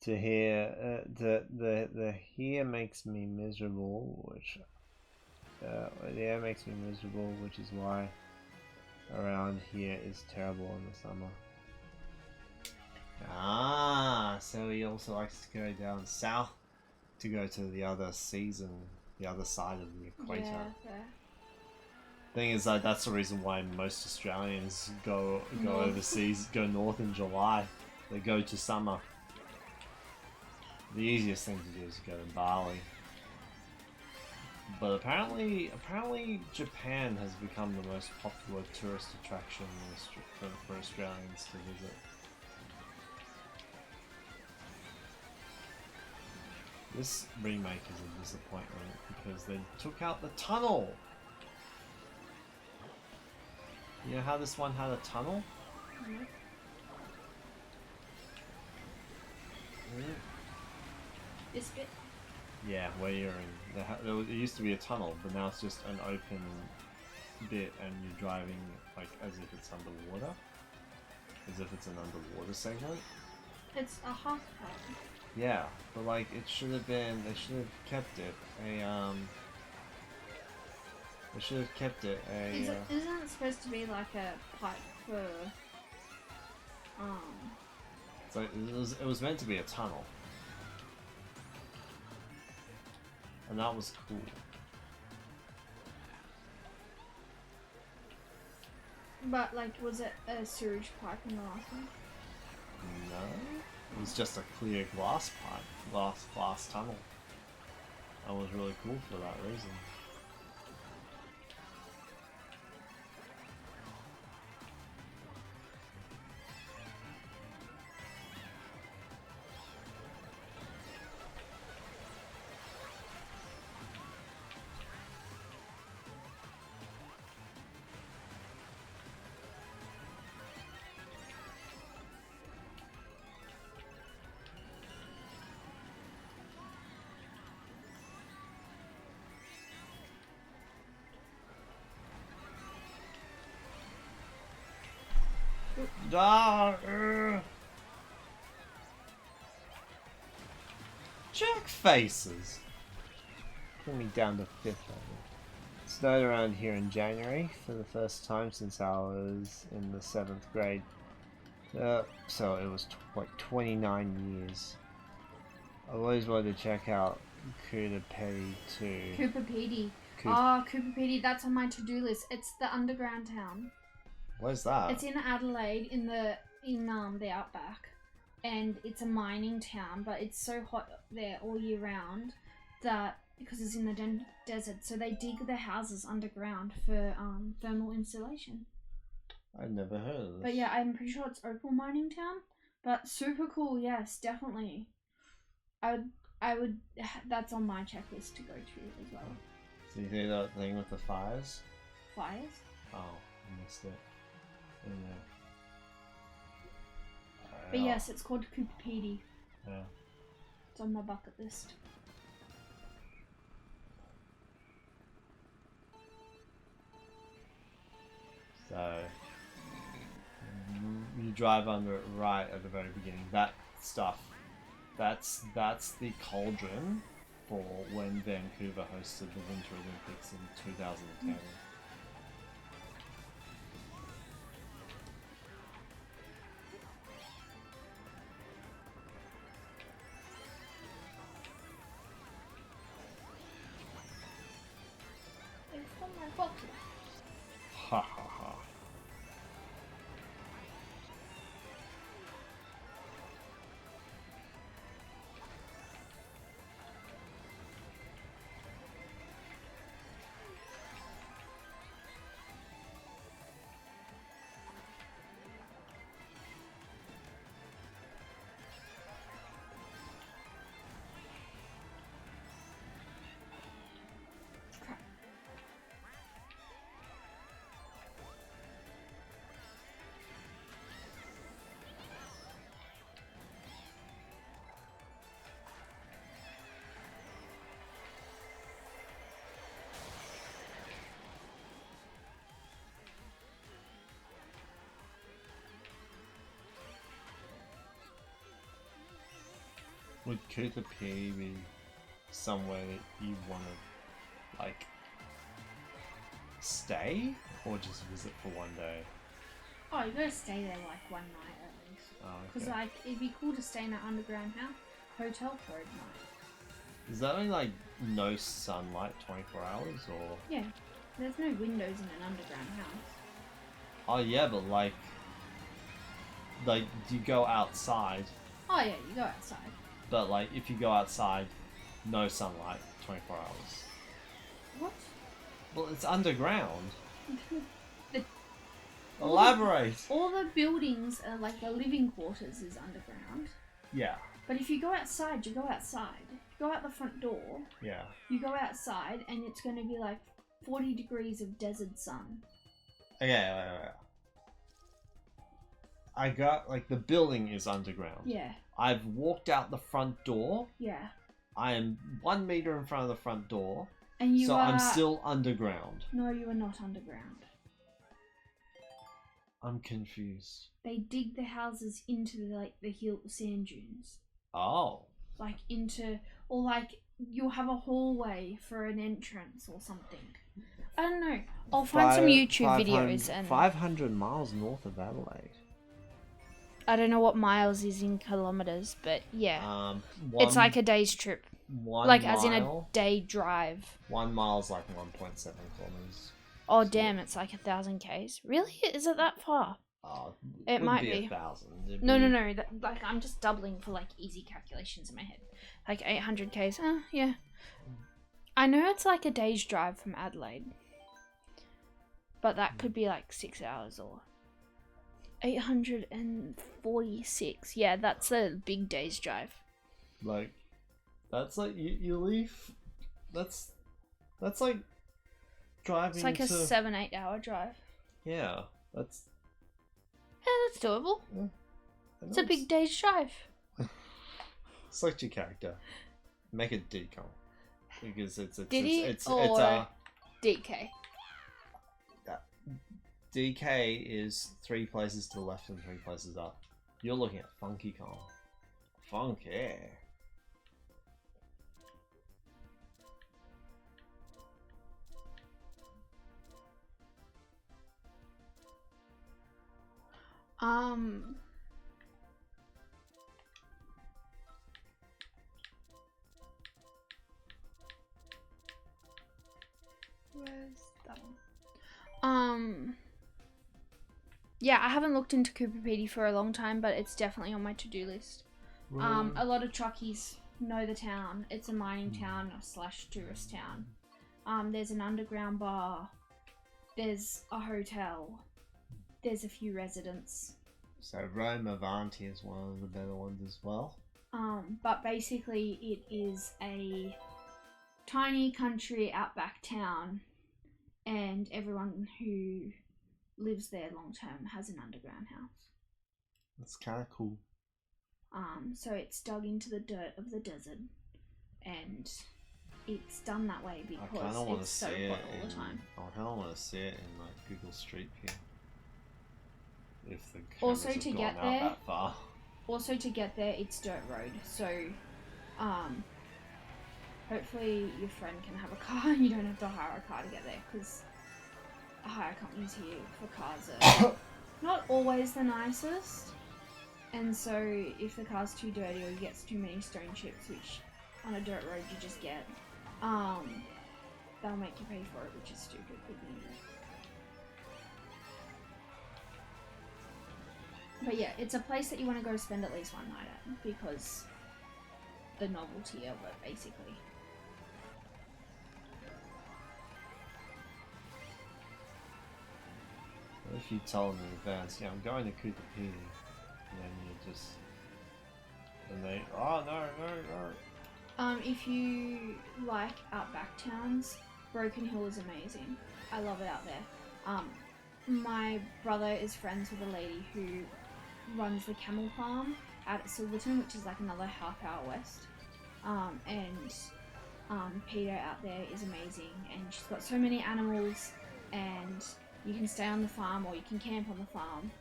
To hear, the here makes me miserable, which the air makes me miserable, which is why around here is terrible in the summer. Ah, so he also likes to go down south to go to the other season, the other side of the equator. Yeah. Thing is, that's the reason why most Australians go North. overseas, go north in July. They go to summer. The easiest thing to do is go to Bali. But apparently Japan has become the most popular tourist attraction for Australians to visit. This remake is a disappointment because they took out the tunnel. You know how this one had a tunnel? Mm-hmm. This bit? Yeah, where you're in. There used to be a tunnel, but now it's just an open bit and you're driving like as if it's underwater. As if it's an underwater segment. It's a half part. Yeah, but like it should have been, they should have kept it they should have kept it Isn't it supposed to be like a pipe for so it was meant to be a tunnel. And that was cool. But like, was it a sewage pipe in the last one? No, it was just a clear glass pipe, glass tunnel. That was really cool for that reason. Jack faces. Put me down to 5th level. It snowed around here in January for the first time since I was in the 7th grade. So it was like 29 years. I always wanted to check out Cooper Petty too. Cooper Petty. Cooper Petty, that's on my to-do list. It's the underground town. Where's that? It's in Adelaide, in the outback, and it's a mining town. But it's so hot there all year round that because it's in the desert, so they dig their houses underground for thermal insulation. I've never heard of this. But yeah, I'm pretty sure it's Opal Mining Town. But super cool, yes, definitely. I would. That's on my checklist to go to as well. So you see that thing with the fires? Fires? Oh, I missed it. In there. But yes, it's called Cooper Petty. Yeah. It's on my bucket list. So you drive under it right at the very beginning. That stuff, that's the cauldron for when Vancouver hosted the Winter Olympics in 2010. It's on my bucket. Ha ha ha. Would Koopa P be somewhere that you want to, like, stay? Or just visit for one day? Oh, you gotta stay there like one night at least. Oh, Because okay. like, it'd be cool to stay in an underground hotel for a night. Is that only, like, no sunlight 24 hours, or...? Yeah, there's no windows in an underground house. Oh, yeah, but, like, do you go outside? Oh yeah, you go outside. But, like, if you go outside, no sunlight 24 hours. What? Well, it's underground. The- Elaborate! All the buildings are like the living quarters is underground. Yeah. But if you go outside, you go outside. You go out the front door, Yeah. you go outside, and it's going to be like 40 degrees of desert sun. Okay, wait. I got, like, the building is underground. Yeah, I've walked out the front door. yeah. I am 1 meter in front of the front door. And you so are... I'm still underground. No, you are not underground. I'm confused. They dig the houses into the hill sand dunes. Oh. Like into... Or like you'll have a hallway for an entrance or something. I don't know. I'll find some YouTube videos and... 500 miles north of Adelaide. I don't know what miles is in kilometers, but yeah. It's like a day's trip. 1 like mile, as in a day drive. 1 mile's like 1.7 kilometers. Oh damn, it's like 1,000 k's. Really? Is it that far? Oh, It might be. 1,000. No. Like I'm just doubling for like easy calculations in my head. Like 800 k's. Yeah. I know it's like a day's drive from Adelaide. But that could be like 6 hours or 846. Yeah, that's a big day's drive. Like, that's like you leave. That's like driving. It's like a 7-8 hour drive. Yeah, that's. Yeah, that's doable. Yeah, It's a big day's drive. Select your character. Make it decom. Because it's DK? DK is 3 places to the left and 3 places up. You're looking at Funky Kong. Funky. Where's that one? Yeah, I haven't looked into Cooper Pedy for a long time, but it's definitely on my to-do list. A lot of truckies know the town. It's a mining town / tourist town. There's an underground bar. There's a hotel. There's a few residents. So Rome Avanti is one of the better ones as well. But basically it is a tiny country outback town, and everyone who lives there long term has an underground house. That's kind of cool. So it's dug into the dirt of the desert, and it's done that way because it's so hot all the time. I kind of want to see it in like Google Street View. If the Also cameras to have get gone out there, that far. Also to get there, it's dirt road. So, hopefully your friend can have a car and you don't have to hire a car to get there, because hire companies here for cars are not always the nicest. And so if the car's too dirty or you get too many stone chips, which on a dirt road you just get, they'll make you pay for it, which is stupid. But yeah, it's a place that you want to go spend at least one night at, because the novelty of it, basically. What if you told them in advance, yeah, I'm going to Cooper Pedy, and then you just, and they, oh no. If you like outback towns, Broken Hill is amazing. I love it out there. My brother is friends with a lady who runs the camel farm out at Silverton, which is like another half hour west. Peter out there is amazing, and she's got so many animals, and you can stay on the farm or you can camp on the farm.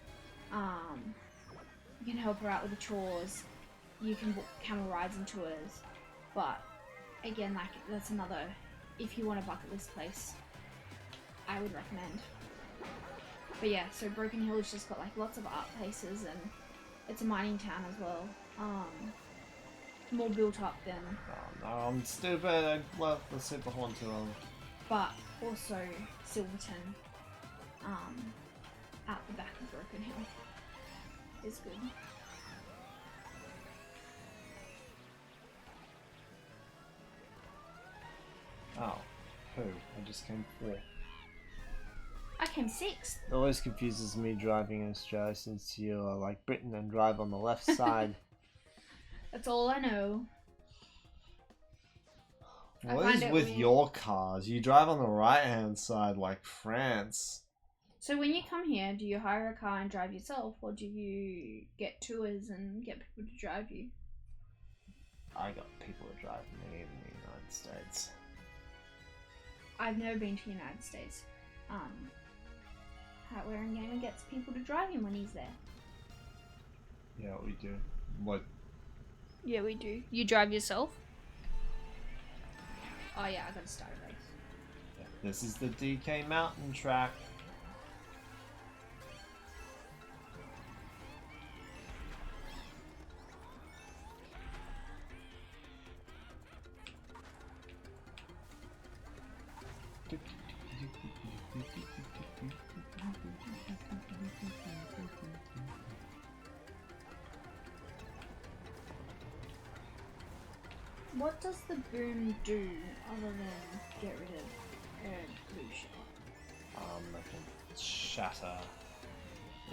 You can help her out with the chores. you can book camel rides and tours, but again, like that's another. If you want a bucket list place, I would recommend. But yeah, so Broken Hill's just got like lots of art places, and it's a mining town as well. More built up than. Oh no, I'm stupid. I left the super horn too early. But also Silverton, out the back of Broken Hill, is good. Oh, who? I just came 4th. I came 6th. It always confuses me driving in Australia since you are like Britain and drive on the left side. That's all I know. What is with your cars? You drive on the right hand side like France. So when you come here, do you hire a car and drive yourself, or do you get tours and get people to drive you? I got people to drive me in the United States. I've never been to the United States. hatwearinggamer gets people to drive him when he's there. Yeah, we do. What? Yeah, we do. You drive yourself? Oh yeah, I gotta start a race. Yeah, this is the DK mountain track. What does the boom do other than get rid of pollution? It can shatter.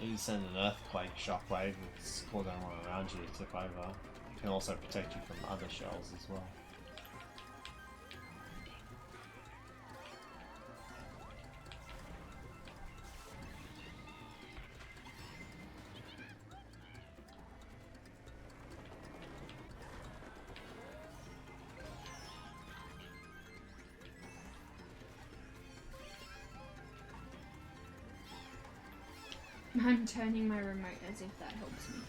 You send an earthquake shockwave that's cause everyone around you to tip over. It can also protect you from other shells as well. I'm turning my remote as if that helps me.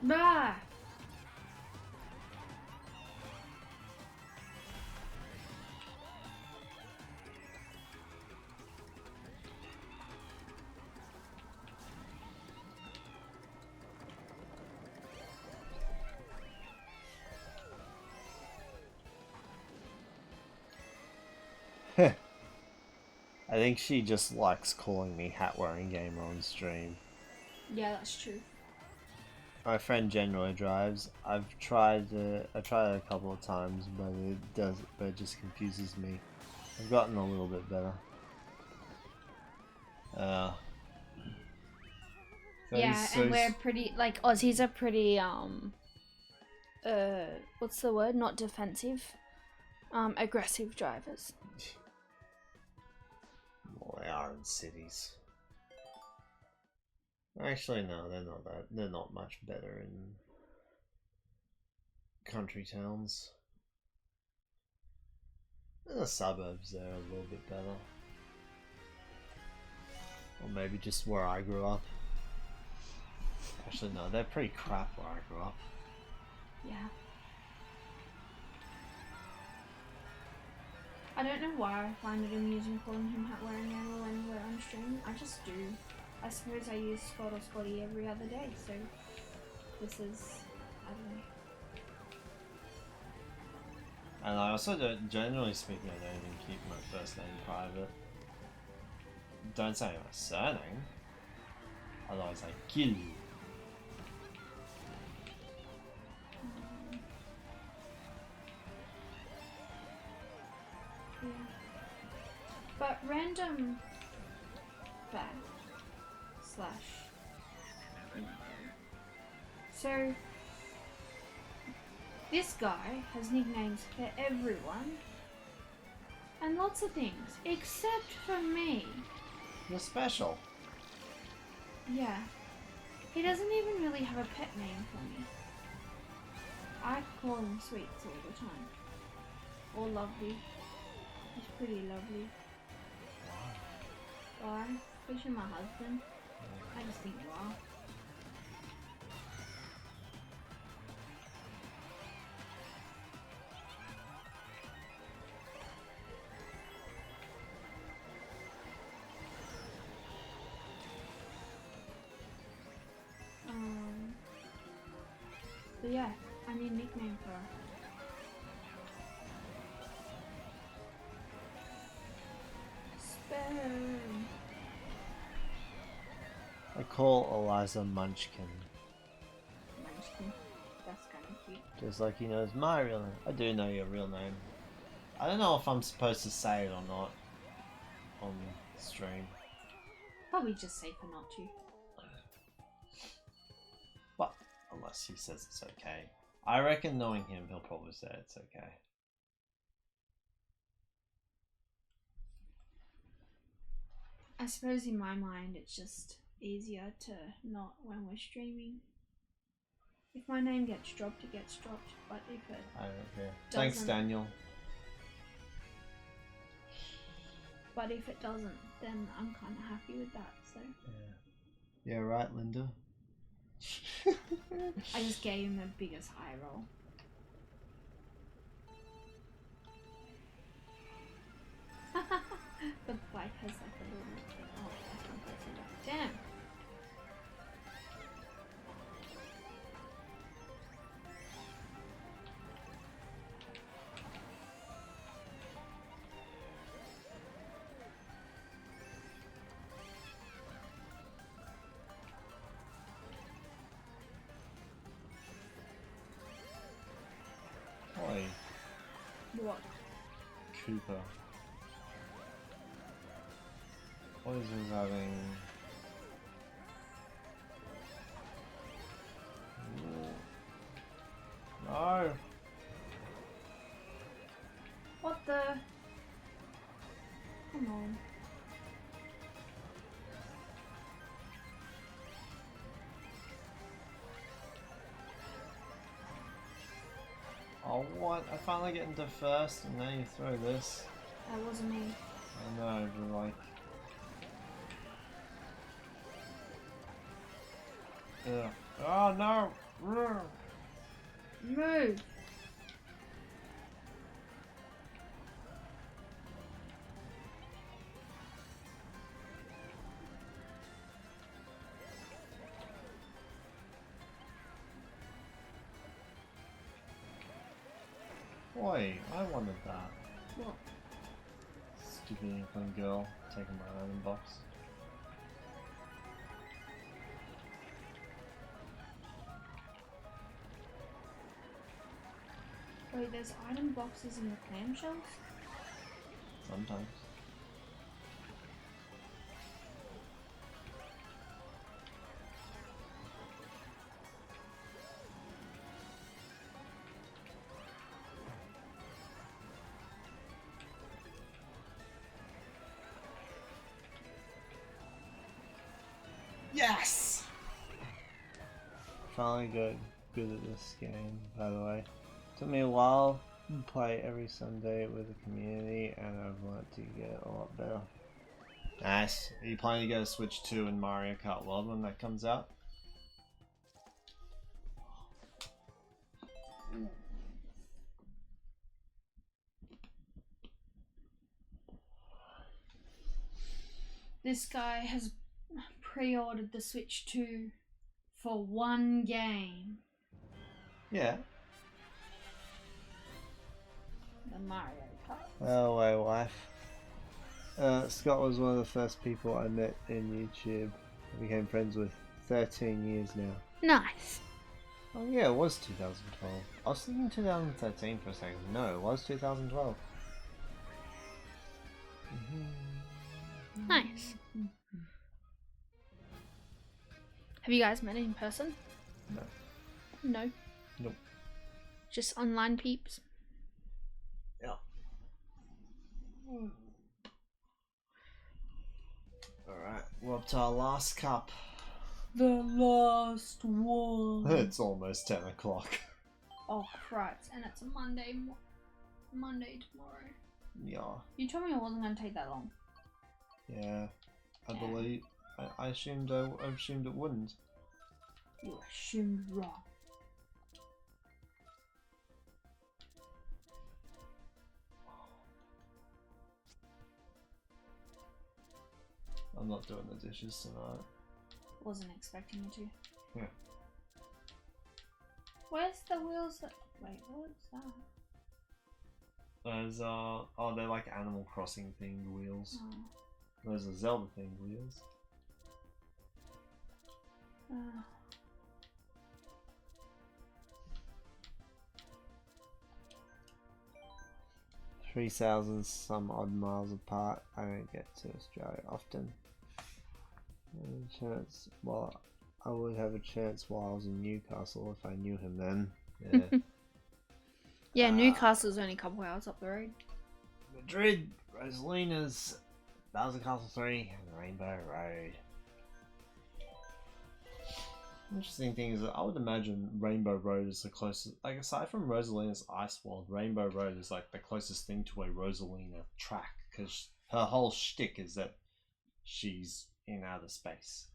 Bah! I think she just likes calling me hatwearinggamer on stream. Yeah, that's true. My friend generally drives. I've tried it a couple of times, but it just confuses me. I've gotten a little bit better. Yeah, and we're pretty, like, Aussies are pretty, what's the word? Not defensive. Aggressive drivers. Well, they are in cities. Actually, no, they're not that. They're not much better in country towns. In the suburbs, they're a little bit better. Or maybe just where I grew up. Actually, no, they're pretty crap where I grew up. Yeah. I don't know why I find it amusing calling him hatwearinggamer when we're on stream. I just do. I suppose I use Scott or Scotty every other day, so this is, I don't know. And I also don't, generally speaking, I don't even keep my first name private. Don't say my surname, otherwise I kill you. Yeah. But random fact / info. So this guy has nicknames for everyone and lots of things, except for me. You're special. Yeah. He doesn't even really have a pet name for me. I call him Sweets all the time. Or Lovely. He's pretty lovely. Why? Because you're my husband. I just think you are. But yeah, I need a nickname for her. Sperm. I call Eliza Munchkin. Munchkin. That's kind of cute. Just like he knows my real name. I do know your real name. I don't know if I'm supposed to say it or not on stream. Probably just safer not to. But unless he says it's okay. I reckon knowing him, he'll probably say it's okay. I suppose in my mind it's just easier to not when we're streaming. If my name gets dropped, it gets dropped. But if it I don't care. Thanks, doesn't- Daniel. But if it doesn't, then I'm kind of happy with that. So Yeah, right, Linda. I just gave him the biggest eye roll. The bike has like a little. Oh, I can't press it. Damn. Oi, What? Cooper. What is this having? No. What the? Come on. Oh, what? I finally get into first, and now you throw this. That wasn't me. I know, but like. Yeah. Oh no! Ugh. Move. Boy, I wanted that. What? Stupid England girl taking my item box. Wait, there's item boxes in the clamshells? Sometimes. Yes! Finally got good at this game, by the way. Took me a while to play every Sunday with the community, and I've learned to get a lot better. Nice. Are you planning to go to Switch 2 in Mario Kart World when that comes out? This guy has pre-ordered the Switch 2 for one game. Yeah. The Mario Kart. Oh, my wife. Scott was one of the first people I met in YouTube. I became friends with 13 years now. Nice. Oh yeah, it was 2012. I was thinking 2013 for a second. No, it was 2012. Nice. Have you guys met in person? No. No. Nope. Just online peeps? Yeah. Alright, we're up to our last cup. The last one. It's almost 10 o'clock. Oh crap, and it's a Monday tomorrow. Yeah. You told me it wasn't going to take that long. Yeah. I believe. I assumed it wouldn't. You assumed wrong. I'm not doing the dishes tonight. Wasn't expecting you to. Yeah. Where's the wheels that... Wait, what's that? Those are... Oh, they're like Animal Crossing themed wheels. Oh. Those are Zelda themed wheels. 3,000 some odd miles apart. I don't get to Australia often. Chance, well, I would have a chance while I was in Newcastle if I knew him then. Yeah. Yeah, Newcastle's only a couple hours up the road. Madrid, Rosalina's, Bowser Castle 3, and Rainbow Road. Interesting thing is that I would imagine Rainbow Road is the closest, like aside from Rosalina's Ice World, Rainbow Road is like the closest thing to a Rosalina track, because her whole shtick is that she's in outer space.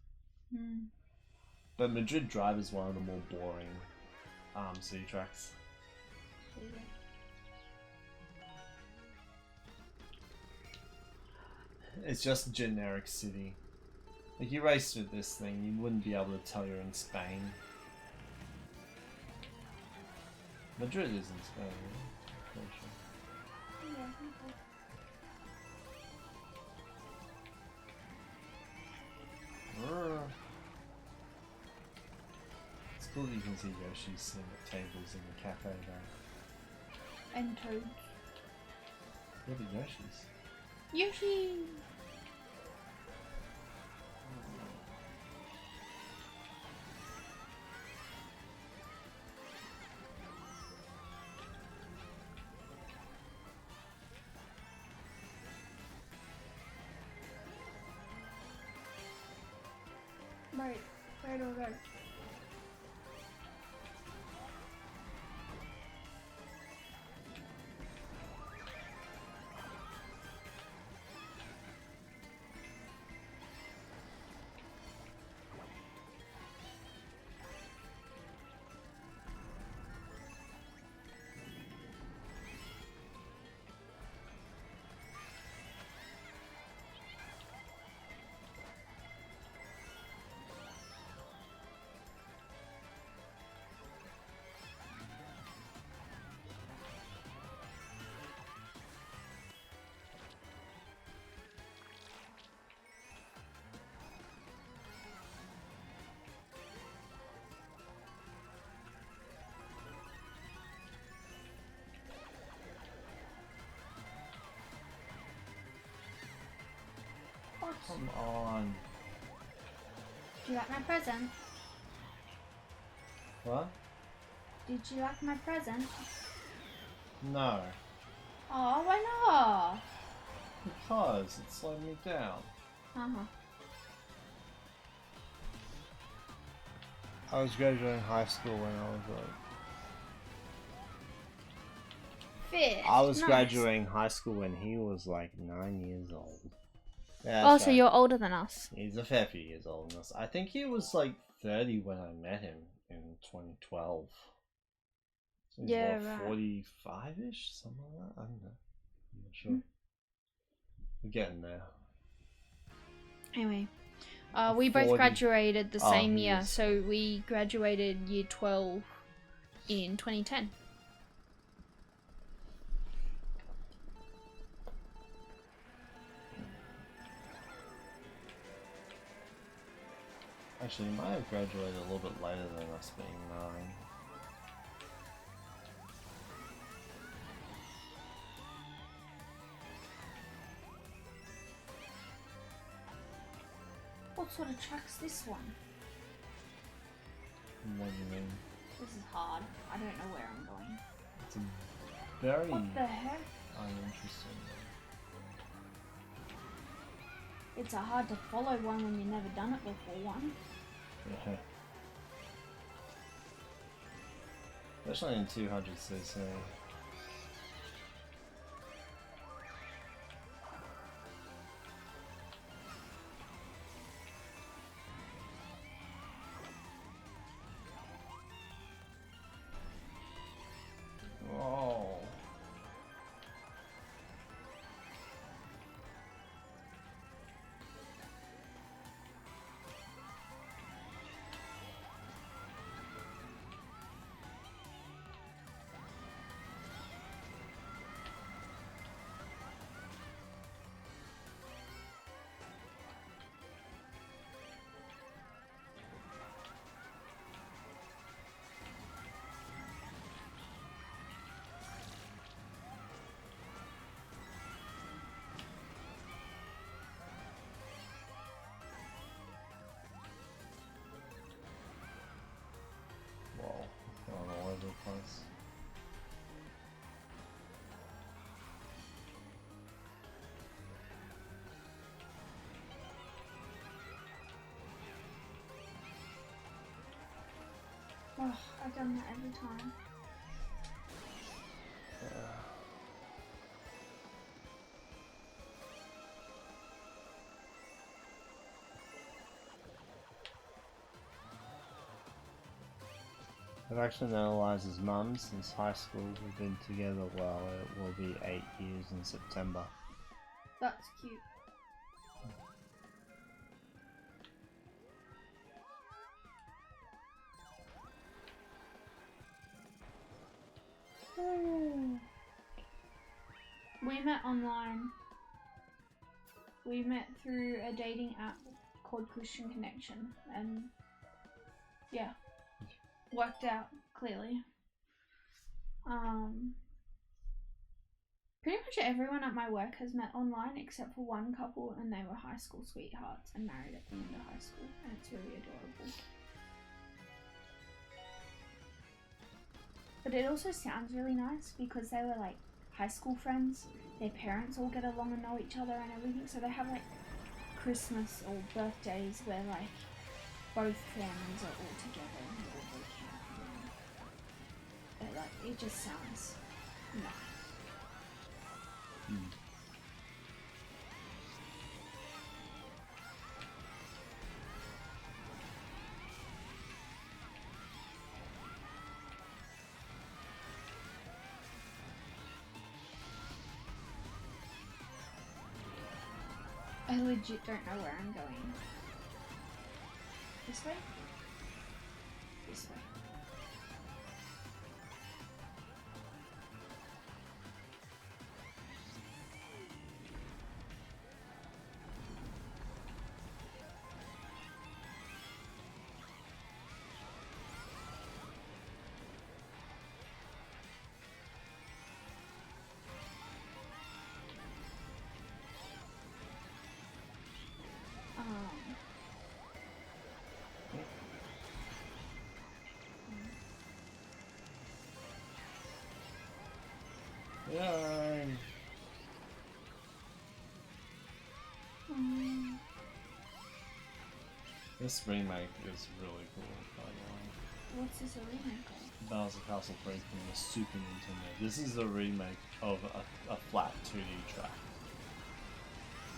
But Madrid Drive is one of the more boring city tracks. It's just generic city. If you race through this thing, you wouldn't be able to tell you're in Spain. Madrid is in Spain, right? Pretty sure. Yeah, It's cool that you can see Yoshi's sitting at tables in the cafe there. and Toads. What are Yoshi's? Yoshi! Right, where do I go? Come on. Did you like my present? What? Did you like my present? No. Oh, why not? Because it slowed me down. I was graduating high school when I was like... Fish. I was nice. graduating high school when he was like 9 years old. Yeah, Oh, that's so right. you're older than us. He's a fair few years older than us. I think he was like 30 when I met him in 2012. So he's Yeah, what, right. 45-ish? Something like that? I don't know. I'm not sure. We're getting there. Anyway, we both 40. graduated the same he year, is. so we graduated year 12 in 2010. Actually, he might have graduated a little bit later than us being 9. what sort of track's this one? What do you mean? This is hard. I don't know where I'm going. It's a very What the heck? uninteresting. It's a hard to follow one when you've never done it before one. Yeah. Especially in 200cc. Oh. Whoa, going all over the place. Oh, I've done that every time. I've actually known Eliza's mum since high school. We've been together, well, it will be 8 years in September. That's cute. We met online. We met through a dating app called Christian Connection, and yeah, worked out clearly. Pretty much everyone at my work has met online except for one couple, and they were high school sweethearts and married at the end of high school, and it's really adorable. But it also sounds really nice because they were like high school friends. Their parents all get along and know each other and everything, so they have like Christmas or birthdays where like both families are all together and they all go camping. But like it just sounds nice. I legit don't know where I'm going. This way? This way. Yay! This remake is really cool, by the way. What's this a remake of? Bowser Castle 3 from the Super Nintendo. This is a remake of a flat 2D track.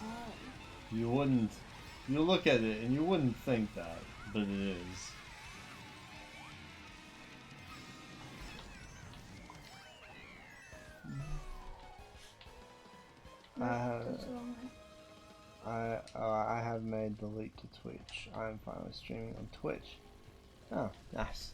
Oh. You wouldn't... You look at it and you wouldn't think that, but it is. I have made the leap to Twitch. I am finally streaming on Twitch. Oh, nice.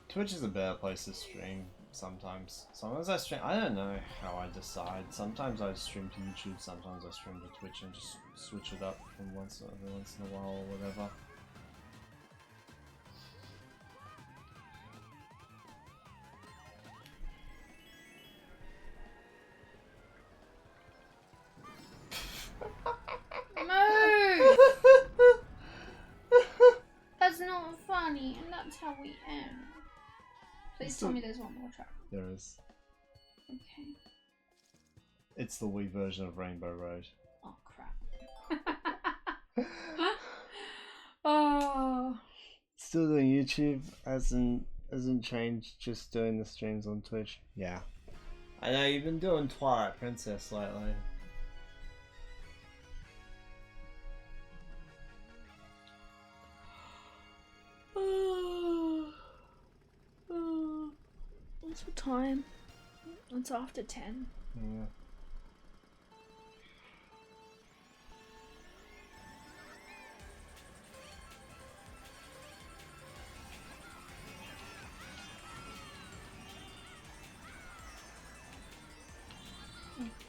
Twitch is a better place to stream sometimes. Sometimes I stream, I don't know how I decide. Sometimes I stream to YouTube, sometimes I stream to Twitch and just switch it up from every once in a while or whatever. Move! we end? Please tell me there's one more track. There is. Okay. It's the Wii version of Rainbow Road. Oh crap. Oh. Still doing YouTube, hasn't changed, just doing the streams on Twitch. Yeah. I know you've been doing Twilight Princess lately. What's the time? It's after 10. Yeah.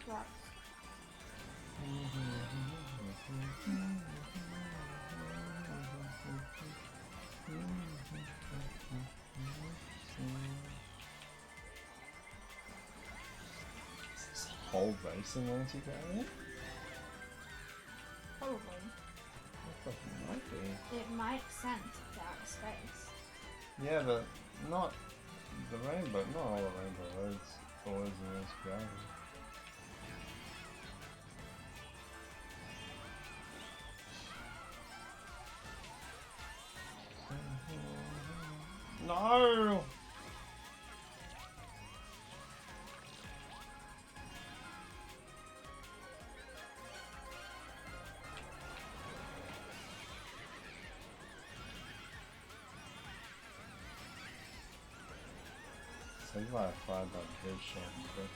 Right. Is this whole racing multiplayer? Probably. I thought it might be. It makes sense without space. Yeah, but not the rainbow. Not all the Rainbow Roads always in this gravity. No! So you might have fired that big shot, but...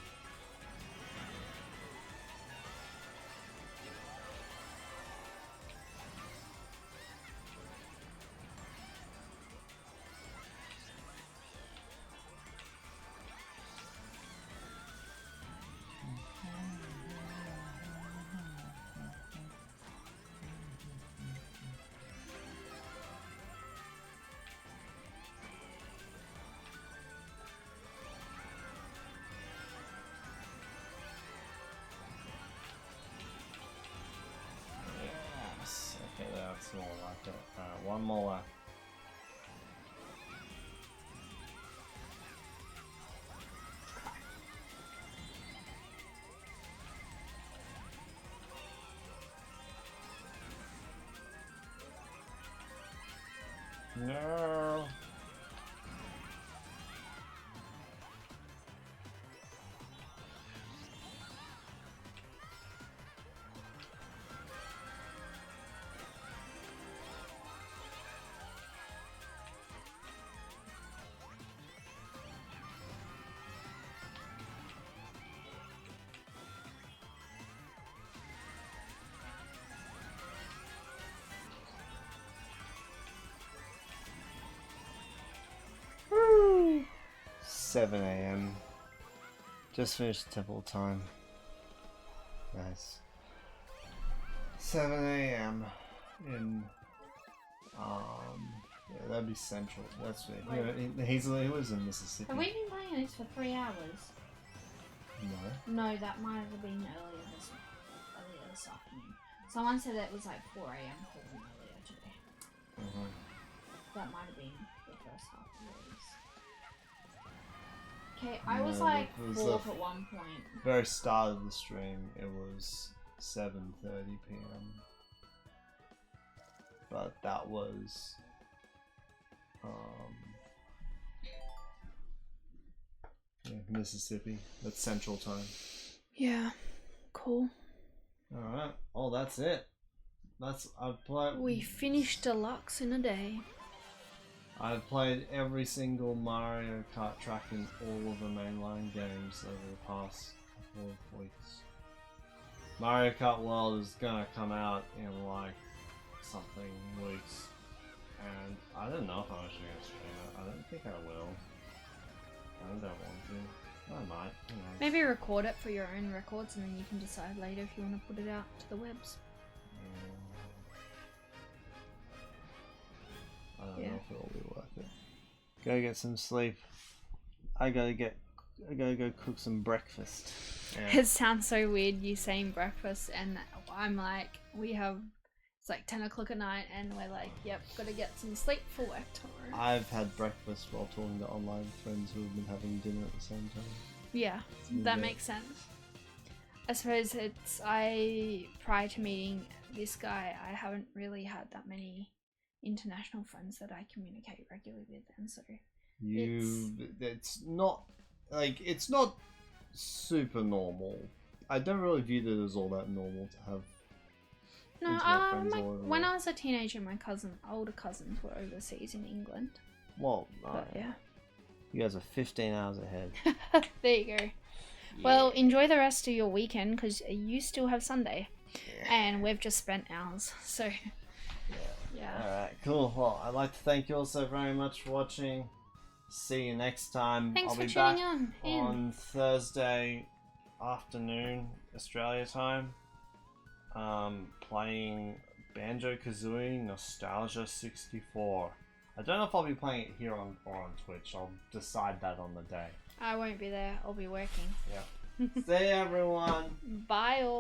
Yes. Okay, that's more like it. Alright, one more lap. No. Woo! 7 AM. Just finished temple time. Nice. 7 AM in yeah, that'd be central. That's it. He lives in Mississippi. Have we been playing this for 3 hours? No. No, that might have been earlier this afternoon. Someone said it was like 4 AM earlier today. That might have been the first half of this. Okay, I was like fourth at one point. Very start of the stream, it was 7:30 PM. But that was yeah, Mississippi. That's Central Time. Yeah, cool. Alright. Oh, that's it. I've played. We finished Deluxe in a day. I've played every single Mario Kart track in all of the mainline games over the past couple of weeks. Mario Kart World is gonna come out in like something weeks, and I don't know if I'm actually gonna stream it. I don't think I will. I don't want to. I might. Who knows? Maybe record it for your own records, and then you can decide later if you want to put it out to the webs. I don't know if it'll be worth it. Go get some sleep. I gotta go cook some breakfast. Yeah. It sounds so weird you saying breakfast, and I'm like, we have It's like 10 o'clock at night, and we're like, yep, gotta get some sleep for work tomorrow. I've had breakfast while talking to online friends who have been having dinner at the same time. Yeah, that makes sense. I suppose prior to meeting this guy, I haven't really had that many international friends that I communicate regularly with, and so it's not super normal. I don't really view it as all that normal to have internet friends all over. When I was a teenager, my older cousins were overseas in England. Well, But yeah. You guys are 15 hours ahead. There you go. Yeah. Well, enjoy the rest of your weekend, because you still have Sunday. Yeah. And we've just spent ours, so... Yeah. Alright, cool. Well, I'd like to thank you all so very much for watching. See you next time. Thanks I'll be for back tuning on Thursday afternoon, Australia time. Playing Banjo-Kazooie Nostalgia 64. I don't know if I'll be playing it here or on Twitch. I'll decide that on the day. I won't be there. I'll be working. Yeah. See you, everyone. Bye all.